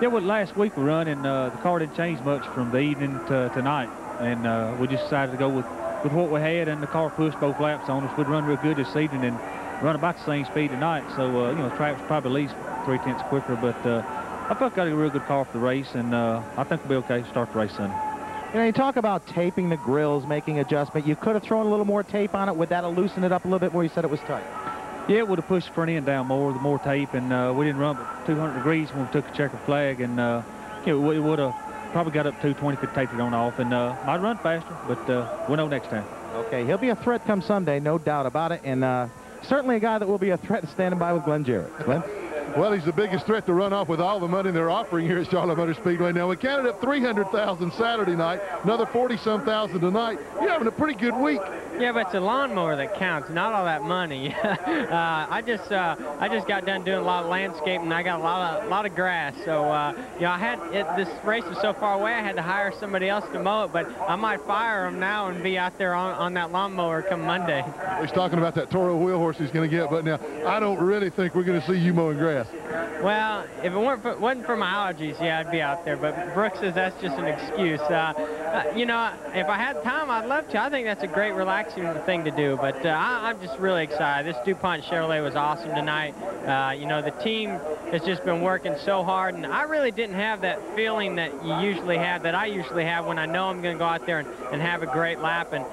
Yeah, well, last week we run, and the car didn't change much from the evening to tonight, and we just decided to go with what we had, and the car pushed both laps on us. We'd run real good this evening and run about the same speed tonight, so you know, the track was probably at least 3/10 quicker, but I felt got a real good car for the race, and I think we'll be okay to start the race Sunday. You know, you talk about taping the grills, making adjustment. You could have thrown a little more tape on it. Would that have loosened it up a little bit more? You said it was tight. Yeah, it would have pushed the front end down more, the more tape, and we didn't run but 200 degrees when we took a checkered flag, and you know, it would have probably got up 220 if it taped it on off, and might run faster, but we'll know next time. Okay, he'll be a threat come Sunday, no doubt about it, and certainly a guy that will be a threat standing by with Glenn Jarrett. Glenn? Well, he's the biggest threat to run off with all the money they're offering here at Charlotte Motor Speedway. Now, we counted up $300,000 Saturday night, another 40-some thousand tonight. You're having a pretty good week. Yeah, but it's a lawnmower that counts, not all that money. I just got done doing a lot of landscaping, and I got a lot of grass. So you know, this race is so far away, I had to hire somebody else to mow it. But I might fire him now and be out there on that lawnmower come Monday. He's talking about that Toro wheel horse he's going to get, but now I don't really think we're going to see you mowing grass. Well, if it wasn't for my allergies, yeah, I'd be out there. But Brooks says that's just an excuse. You know, if I had time, I'd love to. I think that's a great relaxing thing to do. But I'm just really excited. This DuPont Chevrolet was awesome tonight. You know, the team has just been working so hard, and I really didn't have that feeling that you usually have, that I usually have when I know I'm going to go out there and have a great lap. And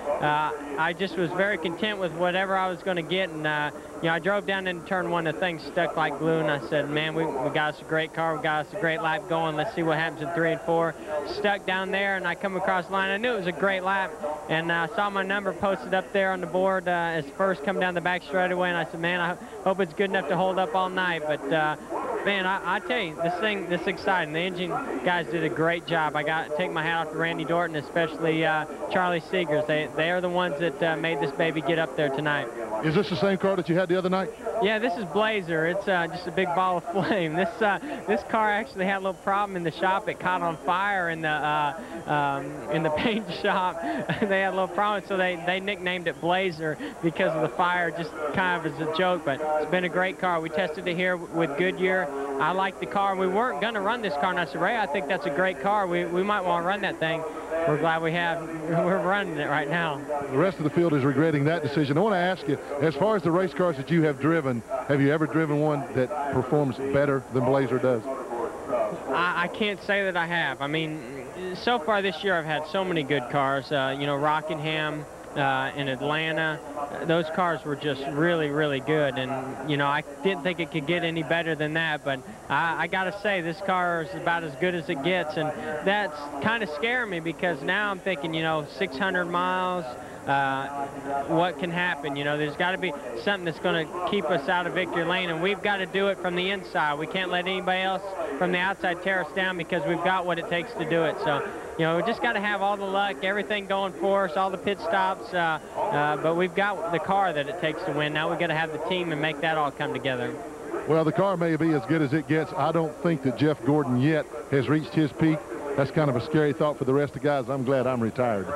I just was very content with whatever I was going to get. And you know, I drove down into turn 1, the thing stuck like glue, and I said, man, we got us a great car, we got us a great lap going, let's see what happens in 3 and 4. Stuck down there, and I come across the line. I knew it was a great lap, and I saw my number posted up there on the board as first come down the back straightaway, and I said, man, I hope it's good enough to hold up all night. But man, I tell you, this is exciting. The engine guys did a great job. I got to take my hat off to Randy Dorton, especially Charlie Seegers. They are the ones that made this baby get up there tonight. Is this the same car that you had the other night? Yeah, this is Blazer. It's just a big ball of flame. This car actually had a little problem in the shop. It caught on fire in the paint shop. They had a little problem, so they nicknamed it Blazer because of the fire, just kind of as a joke. But it's been a great car. We tested it here with Goodyear. I like the car. We weren't going to run this car, and I said, Ray, I think that's a great car. We might want to run that thing. We're glad we're running it right now. The rest of the field is regretting that decision. I want to ask you, as far as the race cars that you have driven, have you ever driven one that performs better than Blazer does? I can't say that I have. I mean, so far this year I've had so many good cars. You know, Rockingham, in Atlanta, those cars were just really, really good, and you know, I didn't think it could get any better than that, but I gotta say, this car is about as good as it gets, and that's kind of scaring me, because now I'm thinking, you know, 600 miles, what can happen? You know, there's got to be something that's going to keep us out of victory lane, and we've got to do it from the inside. We can't let anybody else from the outside tear us down, because we've got what it takes to do it. So, you know, we just got to have all the luck, everything going for us, all the pit stops, but we've got the car that it takes to win. Now we've got to have the team and make that all come together. Well, the car may be as good as it gets. I don't think that Jeff Gordon yet has reached his peak. That's kind of a scary thought for the rest of the guys. I'm glad I'm retired.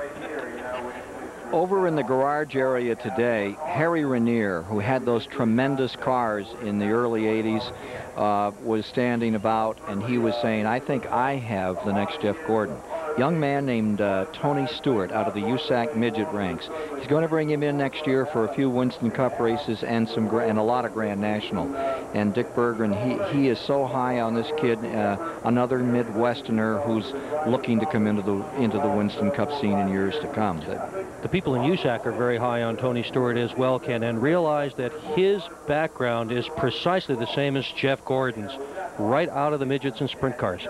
Over in the garage area today, Harry Ranier, who had those tremendous cars in the early 80s, was standing about, and he was saying, I think I have the next Jeff Gordon. Young man named Tony Stewart out of the USAC midget ranks. He's going to bring him in next year for a few Winston Cup races and a lot of Grand National. And Dick Berggren, he is so high on this kid, another Midwesterner who's looking to come into the Winston Cup scene in years to come. The people in USAC are very high on Tony Stewart as well, Ken, and realize that his background is precisely the same as Jeff Gordon's, right out of the midgets and sprint cars.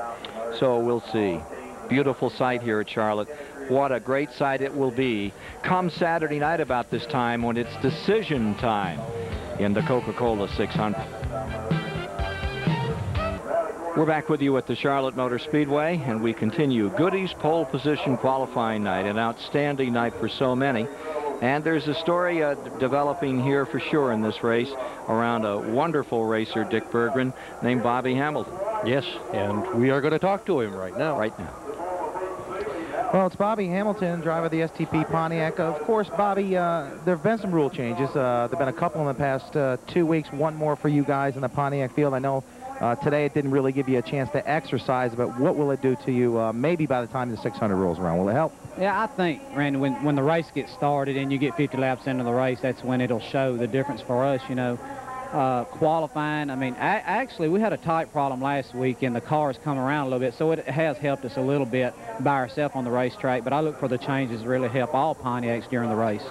So we'll see. Beautiful sight here at Charlotte. What a great sight it will be come Saturday night about this time, when it's decision time in the Coca-Cola 600. We're back with you at the Charlotte Motor Speedway, and we continue Goody's pole position qualifying night, an outstanding night for so many. And there's a story developing here for sure in this race around a wonderful racer, Dick Berggren, named Bobby Hamilton. Yes, and we are going to talk to him right now. Well, it's Bobby Hamilton, driver of the STP Pontiac. Of course, Bobby, there have been some rule changes. There have been a couple in the past 2 weeks, one more for you guys in the Pontiac field. I know today it didn't really give you a chance to exercise, but what will it do to you maybe by the time the 600 rolls around? Will it help? Yeah, I think, Randy, when the race gets started and you get 50 laps into the race, that's when it'll show the difference for us, you know. Qualifying, I mean, actually, we had a tight problem last week, and the cars come around a little bit, so it has helped us a little bit by ourselves on the racetrack, but I look for the changes to really help all Pontiacs during the race.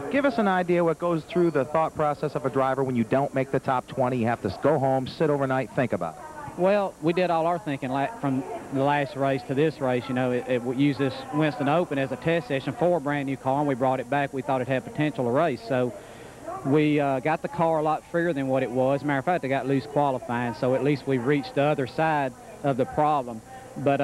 Give us an idea what goes through the thought process of a driver when you don't make the top 20. You have to go home, sit overnight, think about it. Well, we did all our thinking from the last race to this race. You know, we used this Winston Open as a test session for a brand new car, and we brought it back. We thought it had potential to race, so we got the car a lot freer than what it was. Matter of fact, it got loose qualifying, so at least we reached the other side of the problem. But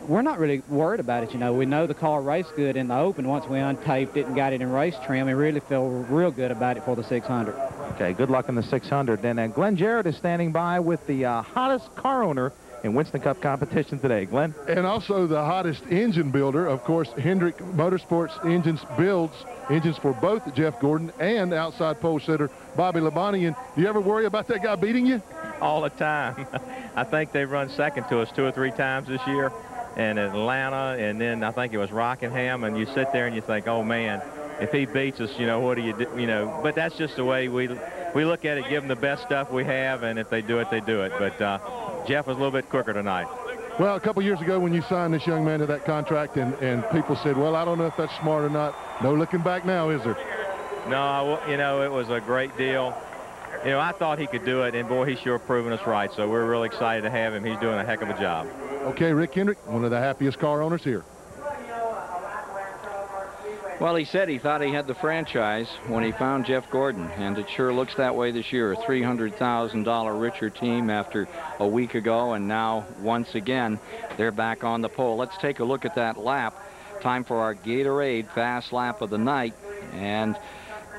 we're not really worried about it, you know. We know the car raced good in the Open. Once we untaped it and got it in race trim, we really feel real good about it for the 600. Okay, good luck in the 600. And Glenn Jarrett is standing by with the hottest car owner in Winston Cup competition today. Glenn? And also the hottest engine builder. Of course, Hendrick Motorsports Engines builds engines for both Jeff Gordon and outside pole sitter Bobby Labonte. And do you ever worry about that guy beating you? All the time. I think they've run second to us 2 or 3 times this year in Atlanta, and then I think it was Rockingham, and you sit there and you think, oh man, if he beats us, you know, what do you do? You know, but that's just the way we look at it, give them the best stuff we have, and if they do it, they do it. But Jeff was a little bit quicker tonight. Well, a couple years ago when you signed this young man to that contract, and people said, well, I don't know if that's smart or not. No looking back now, is there? No, you know, it was a great deal. You know, I thought he could do it, and boy, he's sure proven us right. So we're really excited to have him. He's doing a heck of a job. Okay, Rick Hendrick, one of the happiest car owners here. Well, he said he thought he had the franchise when he found Jeff Gordon, and it sure looks that way this year. A $300,000 richer team after a week ago, and now once again they're back on the pole. Let's take a look at that lap. Time for our Gatorade fast lap of the night, and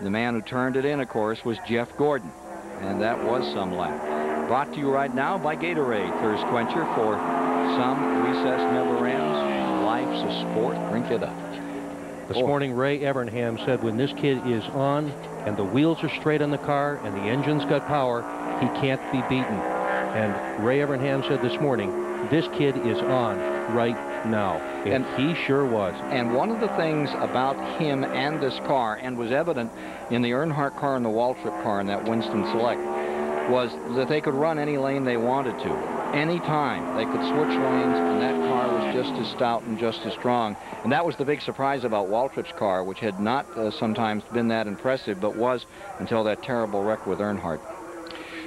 the man who turned it in, of course, was Jeff Gordon, and that was some lap. Brought to you right now by Gatorade, thirst quencher for some recess never ends. Life's a sport. Drink it up. This morning, Ray Evernham said when this kid is on and the wheels are straight on the car and the engine's got power, he can't be beaten. And Ray Evernham said this morning, this kid is on right now. And he sure was. And one of the things about him and this car, and was evident in the Earnhardt car and the Waltrip car in that Winston Select, was that they could run any lane they wanted to. Anytime they could switch lanes, and that car was just as stout and just as strong. And that was the big surprise about Waltrip's car, which had not sometimes been that impressive, but was until that terrible wreck with Earnhardt.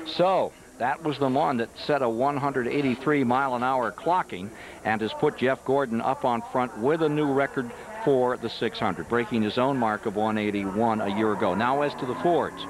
So that was the one that set a 183-mile-an-hour clocking and has put Jeff Gordon up on front with a new record for the 600, breaking his own mark of 181 a year ago. Now as to the Fords.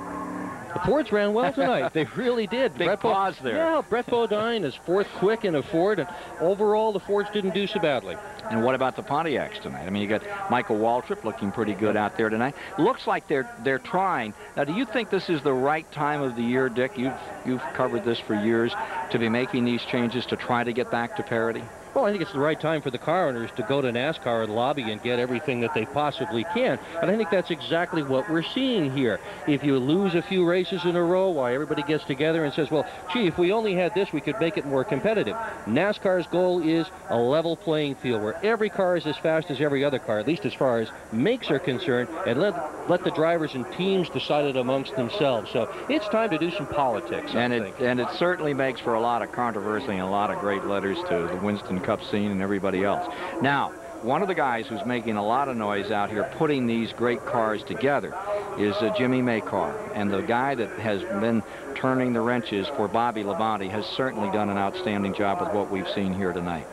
The Fords ran well tonight. They really did. Big pause there. Yeah, Brett Bodine is 4th quick in a Ford, and overall the Fords didn't do so badly. And what about the Pontiacs tonight? I mean, you got Michael Waltrip looking pretty good out there tonight. Looks like they're trying. Now, do you think this is the right time of the year, Dick? You've covered this for years, to be making these changes to try to get back to parity? Well, I think it's the right time for the car owners to go to NASCAR and lobby and get everything that they possibly can. And I think that's exactly what we're seeing here. If you lose a few races in a row, why everybody gets together and says, well, gee, if we only had this, we could make it more competitive. NASCAR's goal is a level playing field where every car is as fast as every other car, at least as far as makes are concerned, and let the drivers and teams decide it amongst themselves. So it's time to do some politics, I think. And it certainly makes for a lot of controversy and a lot of great letters to the Winston Cup scene and everybody else. Now, one of the guys who's making a lot of noise out here putting these great cars together is Jimmy Maycar. And the guy that has been turning the wrenches for Bobby Labonte has certainly done an outstanding job with what we've seen here tonight.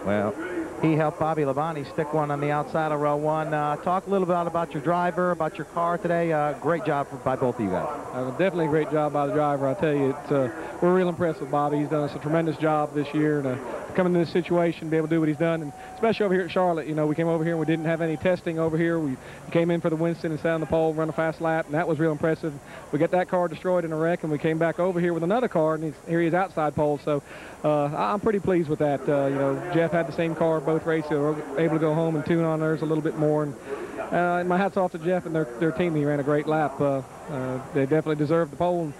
Well, he helped Bobby Labonte stick one on the outside of row 1. Talk a little bit about your driver, about your car today. Great job by both of you guys. Definitely a great job by the driver. I tell you, we're real impressed with Bobby. He's done us a tremendous job this year, and coming in this situation, be able to do what he's done, and especially over here at Charlotte. You know, we came over here and we didn't have any testing over here. We came in for the Winston and sat on the pole, run a fast lap, and that was real impressive. We got that car destroyed in a wreck, and we came back over here with another car, and here he is outside pole. So I'm pretty pleased with that. You know, Jeff had the same car both races. They were able to go home and tune on theirs a little bit more. And my hat's off to Jeff and their team. He ran a great lap. They definitely deserved the pole. And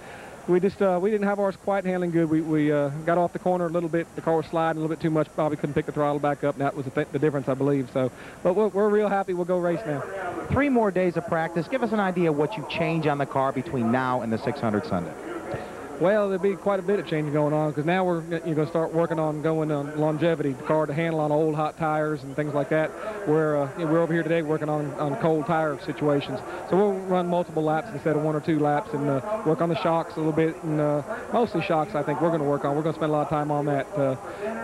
we didn't have ours quite handling good. We got off the corner a little bit. The car was sliding a little bit too much. Probably couldn't pick the throttle back up, and that was the difference, I believe. So, but we're real happy. We'll go race now. 3 more days of practice. Give us an idea what you change on the car between now and the 600 Sunday. Well, there'll be quite a bit of change going on because now you're going to start working on going on longevity, the car to handle on old hot tires and things like that. We're over here today working on cold tire situations. So we'll run multiple laps instead of 1 or 2 laps and work on the shocks a little bit. And mostly shocks, I think we're going to work on. We're going to spend a lot of time on that.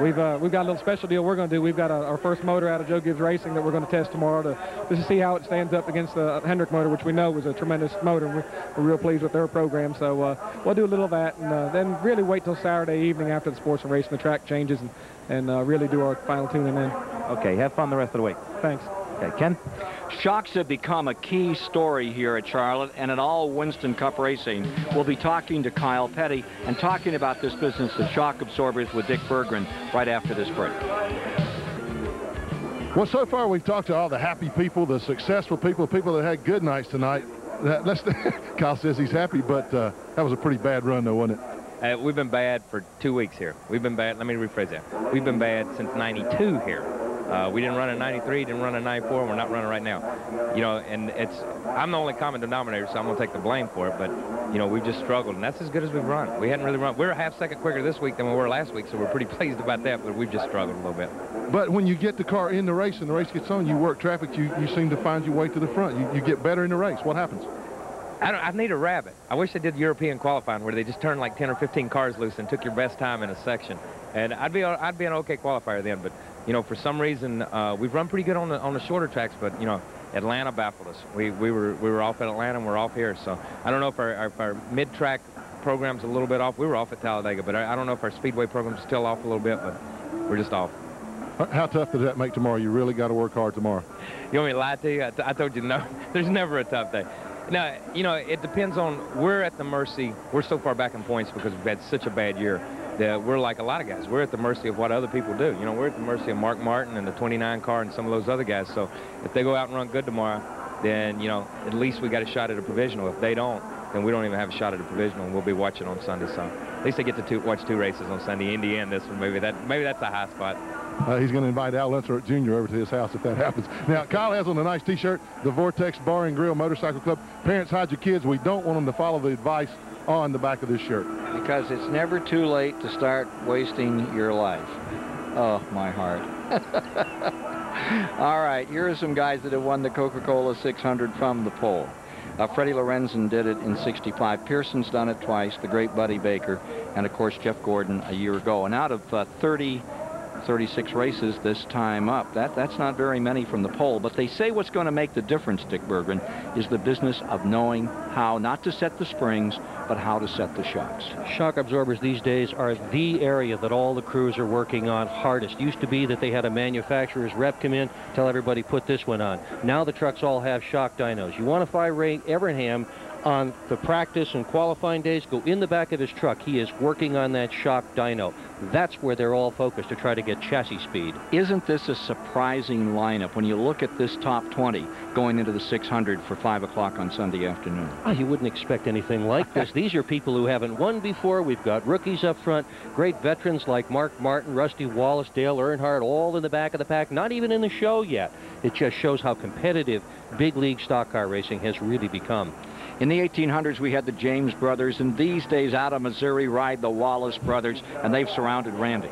We've got a little special deal we're going to do. We've got our first motor out of Joe Gibbs Racing that we're going to test tomorrow just to see how it stands up against the Hendrick motor, which we know was a tremendous motor. And we're real pleased with their program. So we'll do a little of that. And then really wait till Saturday evening after the sports and race and the track changes and really do our final tuning in. Okay, have fun the rest of the week. Thanks. Okay, Ken? Shocks have become a key story here at Charlotte and at all Winston Cup racing. We'll be talking to Kyle Petty and talking about this business of shock absorbers with Dick Berggren right after this break. Well, so far we've talked to all the happy people, the successful people that had good nights tonight. Kyle says he's happy, but that was a pretty bad run, though, wasn't it? We've been bad for 2 weeks here. We've been bad. Let me rephrase that. We've been bad since '92 here. We didn't run in '93, didn't run in '94, and we're not running right now. You know, and I'm the only common denominator, so I'm going to take the blame for it. But, you know, we've just struggled, and that's as good as we've run. We hadn't really run. We're a half-second quicker this week than we were last week, so we're pretty pleased about that, but we've just struggled a little bit. But when you get the car in the race and the race gets on, you work traffic, you seem to find your way to the front. You get better in the race. What happens? I need a rabbit. I wish they did European qualifying where they just turned like 10 or 15 cars loose and took your best time in a section. And I'd be an okay qualifier then. But, you know, for some reason, we've run pretty good on the shorter tracks. But, you know, Atlanta baffled us. We were off at Atlanta and we're off here. So I don't know if our mid-track program's a little bit off. We were off at Talladega, but I don't know if our Speedway program's still off a little bit, but we're just off. How tough does that make tomorrow? You really got to work hard tomorrow. You want me to lie to you? I told you no. There's never a tough day. Now, you know, it depends on, we're at the mercy. We're so far back in points because we've had such a bad year that we're like a lot of guys. We're at the mercy of what other people do. You know, we're at the mercy of Mark Martin and the 29 car and some of those other guys. So if they go out and run good tomorrow, then, you know, at least we got a shot at a provisional. If they don't, then we don't even have a shot at a provisional, and we'll be watching on Sunday. So at least I get to watch 2 races on Sunday. In the end, this one, maybe that's a high spot. He's going to invite Al Lentzer Jr. over to his house if that happens. Now, Kyle has on a nice T-shirt, the Vortex Bar and Grill Motorcycle Club. Parents, hide your kids. We don't want them to follow the advice on the back of this shirt. Because it's never too late to start wasting your life. Oh, my heart. All right, here are some guys that have won the Coca-Cola 600 from the pole. Freddie Lorenzen did it in '65. Pearson's done it twice, the great Buddy Baker, and, of course, Jeff Gordon a year ago. And out of 36 races this time up. That's not very many from the pole, but they say what's going to make the difference, Dick Berggren, is the business of knowing how not to set the springs, but how to set the shocks. Shock absorbers these days are the area that all the crews are working on hardest. Used to be that they had a manufacturer's rep come in, tell everybody put this one on. Now the trucks all have shock dynos. You want to find Ray Evernham on the practice and qualifying days, go in the back of his truck. He is working on that shock dyno. That's where they're all focused to try to get chassis speed. Isn't this a surprising lineup when you look at this top 20 going into the 600 for 5 o'clock on Sunday afternoon? Oh, you wouldn't expect anything like this. These are people who haven't won before. We've got rookies up front, great veterans like Mark Martin, Rusty Wallace, Dale Earnhardt, all in the back of the pack, not even in the show yet. It just shows how competitive big league stock car racing has really become. In the 1800s, we had the James brothers, and these days out of Missouri ride the Wallace brothers, and they've surrounded Randy.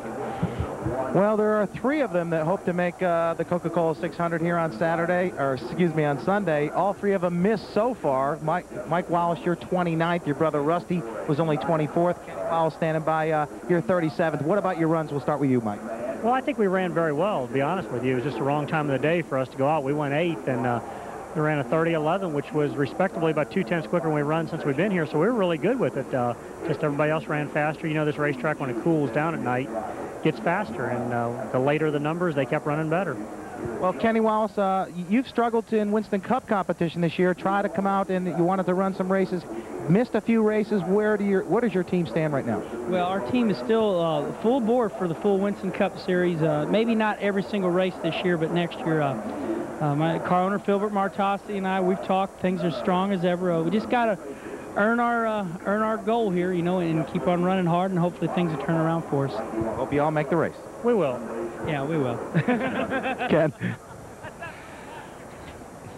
Well, there are 3 of them that hope to make the Coca-Cola 600 here on Saturday, or excuse me, on Sunday. All 3 of them missed so far. Mike Wallace, you're 29th. Your brother Rusty was only 24th. Kenny Wallace standing by your 37th. What about your runs? We'll start with you, Mike. Well, I think we ran very well, to be honest with you. It was just the wrong time of the day for us to go out. We went 8th, and we ran a 30:11, which was respectably about 2/10 quicker than we've run since we've been here, so we were really good with it. Just everybody else ran faster. You know, this racetrack, when it cools down at night, gets faster. And the later the numbers, they kept running better. Well, Kenny Wallace, you've struggled in Winston Cup competition this year. Try to come out and you wanted to run some races. Missed a few races. Where does your team stand right now? Well, our team is still full bore for the full Winston Cup Series. Maybe not every single race this year, but next year, my car owner, Philbert Martossi, and I, we've talked. Things are strong as ever. We just got to earn our goal here, you know, and keep on running hard, and hopefully things will turn around for us. Hope you all make the race. We will. Yeah, we will. Ken.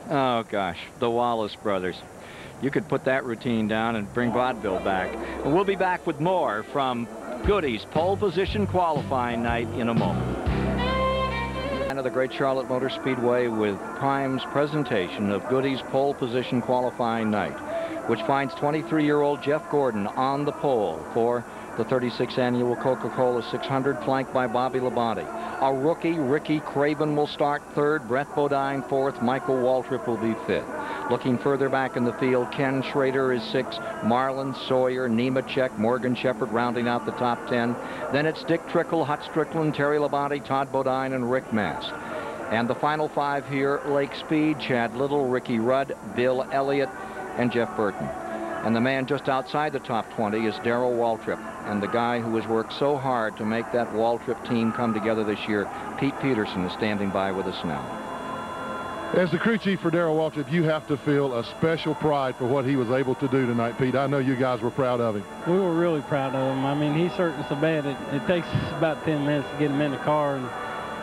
Oh, gosh, the Wallace brothers. You could put that routine down and bring vaudeville back. We'll be back with more from Goody's pole position qualifying night in a moment. And of the Great Charlotte Motor Speedway with Prime's presentation of Goody's pole position qualifying night, which finds 23-year-old Jeff Gordon on the pole for the 36th annual Coca-Cola 600, flanked by Bobby Labonte. A rookie, Ricky Craven, will start third, Brett Bodine fourth, Michael Waltrip will be fifth. Looking further back in the field, Ken Schrader is sixth, Marlon Sawyer, Nemechek, Morgan Shepherd rounding out the top 10. Then it's Dick Trickle, Hut Strickland, Terry Labonte, Todd Bodine, and Rick Mast. And the final five here, Lake Speed, Chad Little, Ricky Rudd, Bill Elliott, and Jeff Burton. And the man just outside the top 20 is Darrell Waltrip, and the guy who has worked so hard to make that Waltrip team come together this year, Pete Peterson, is standing by with us now. As the crew chief for Darrell Waltrip, you have to feel a special pride for what he was able to do tonight, Pete. I know you guys were proud of him. We were really proud of him. I mean, he's hurting so bad. It takes us about 10 minutes to get him in the car,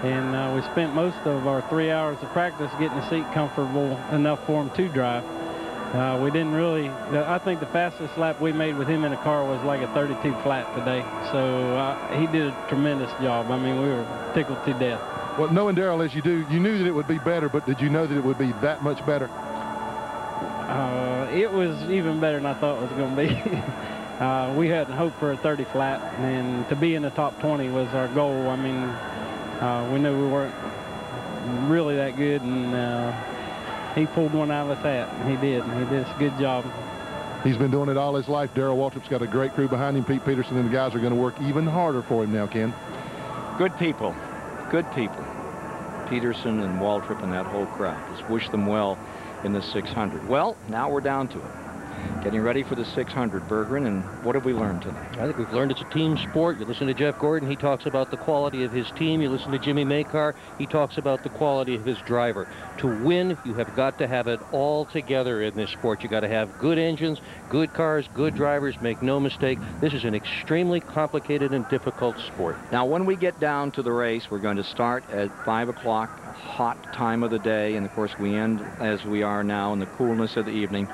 and we spent most of our 3 hours of practice getting the seat comfortable enough for him to drive. We didn't really, I think the fastest lap we made with him in the car was like a 32 flat today. So he did a tremendous job. I mean, we were tickled to death. Well, knowing Darrell as you do, you knew that it would be better, but did you know that it would be that much better? It was even better than I thought it was going to be. We hadn't hoped for a 30 flat, and to be in the top 20 was our goal. I mean, we knew we weren't really that good, and he pulled one out of his hat. He did. He did a good job. He's been doing it all his life. Darrell Waltrip's got a great crew behind him. Pete Peterson and the guys are going to work even harder for him now, Ken. Good people. Good people. Peterson and Waltrip and that whole crowd. Just wish them well in the 600. Well, now we're down to it. Getting ready for the 600, Berggren, and what have we learned tonight? I think we've learned it's a team sport. You listen to Jeff Gordon, he talks about the quality of his team. You listen to Jimmy Makar, he talks about the quality of his driver. To win, you have got to have it all together in this sport. You got to have good engines, good cars, good drivers, make no mistake. This is an extremely complicated and difficult sport. Now, when we get down to the race, we're going to start at 5 o'clock, hot time of the day, and of course we end as we are now in the coolness of the evening.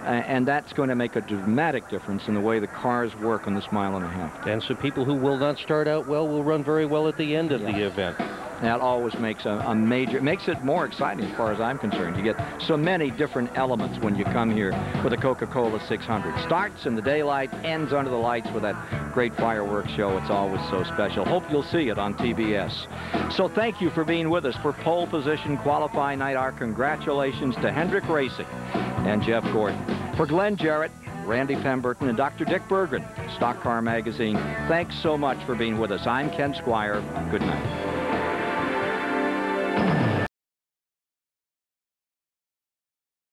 And that's going to make a dramatic difference in the way the cars work on this mile and a half. And so people who will not start out well will run very well at the end of the event. That always makes a major, makes it more exciting as far as I'm concerned. You get so many different elements when you come here with a Coca-Cola 600. Starts in the daylight, ends under the lights with that great fireworks show. It's always so special. Hope you'll see it on TBS. So thank you for being with us for pole position qualifying night. Our congratulations to Hendrick Racing and Jeff Gordon. For Glenn Jarrett, Randy Pemberton, and Dr. Dick Berggren, Stock Car Magazine, thanks so much for being with us. I'm Ken Squire. Good night.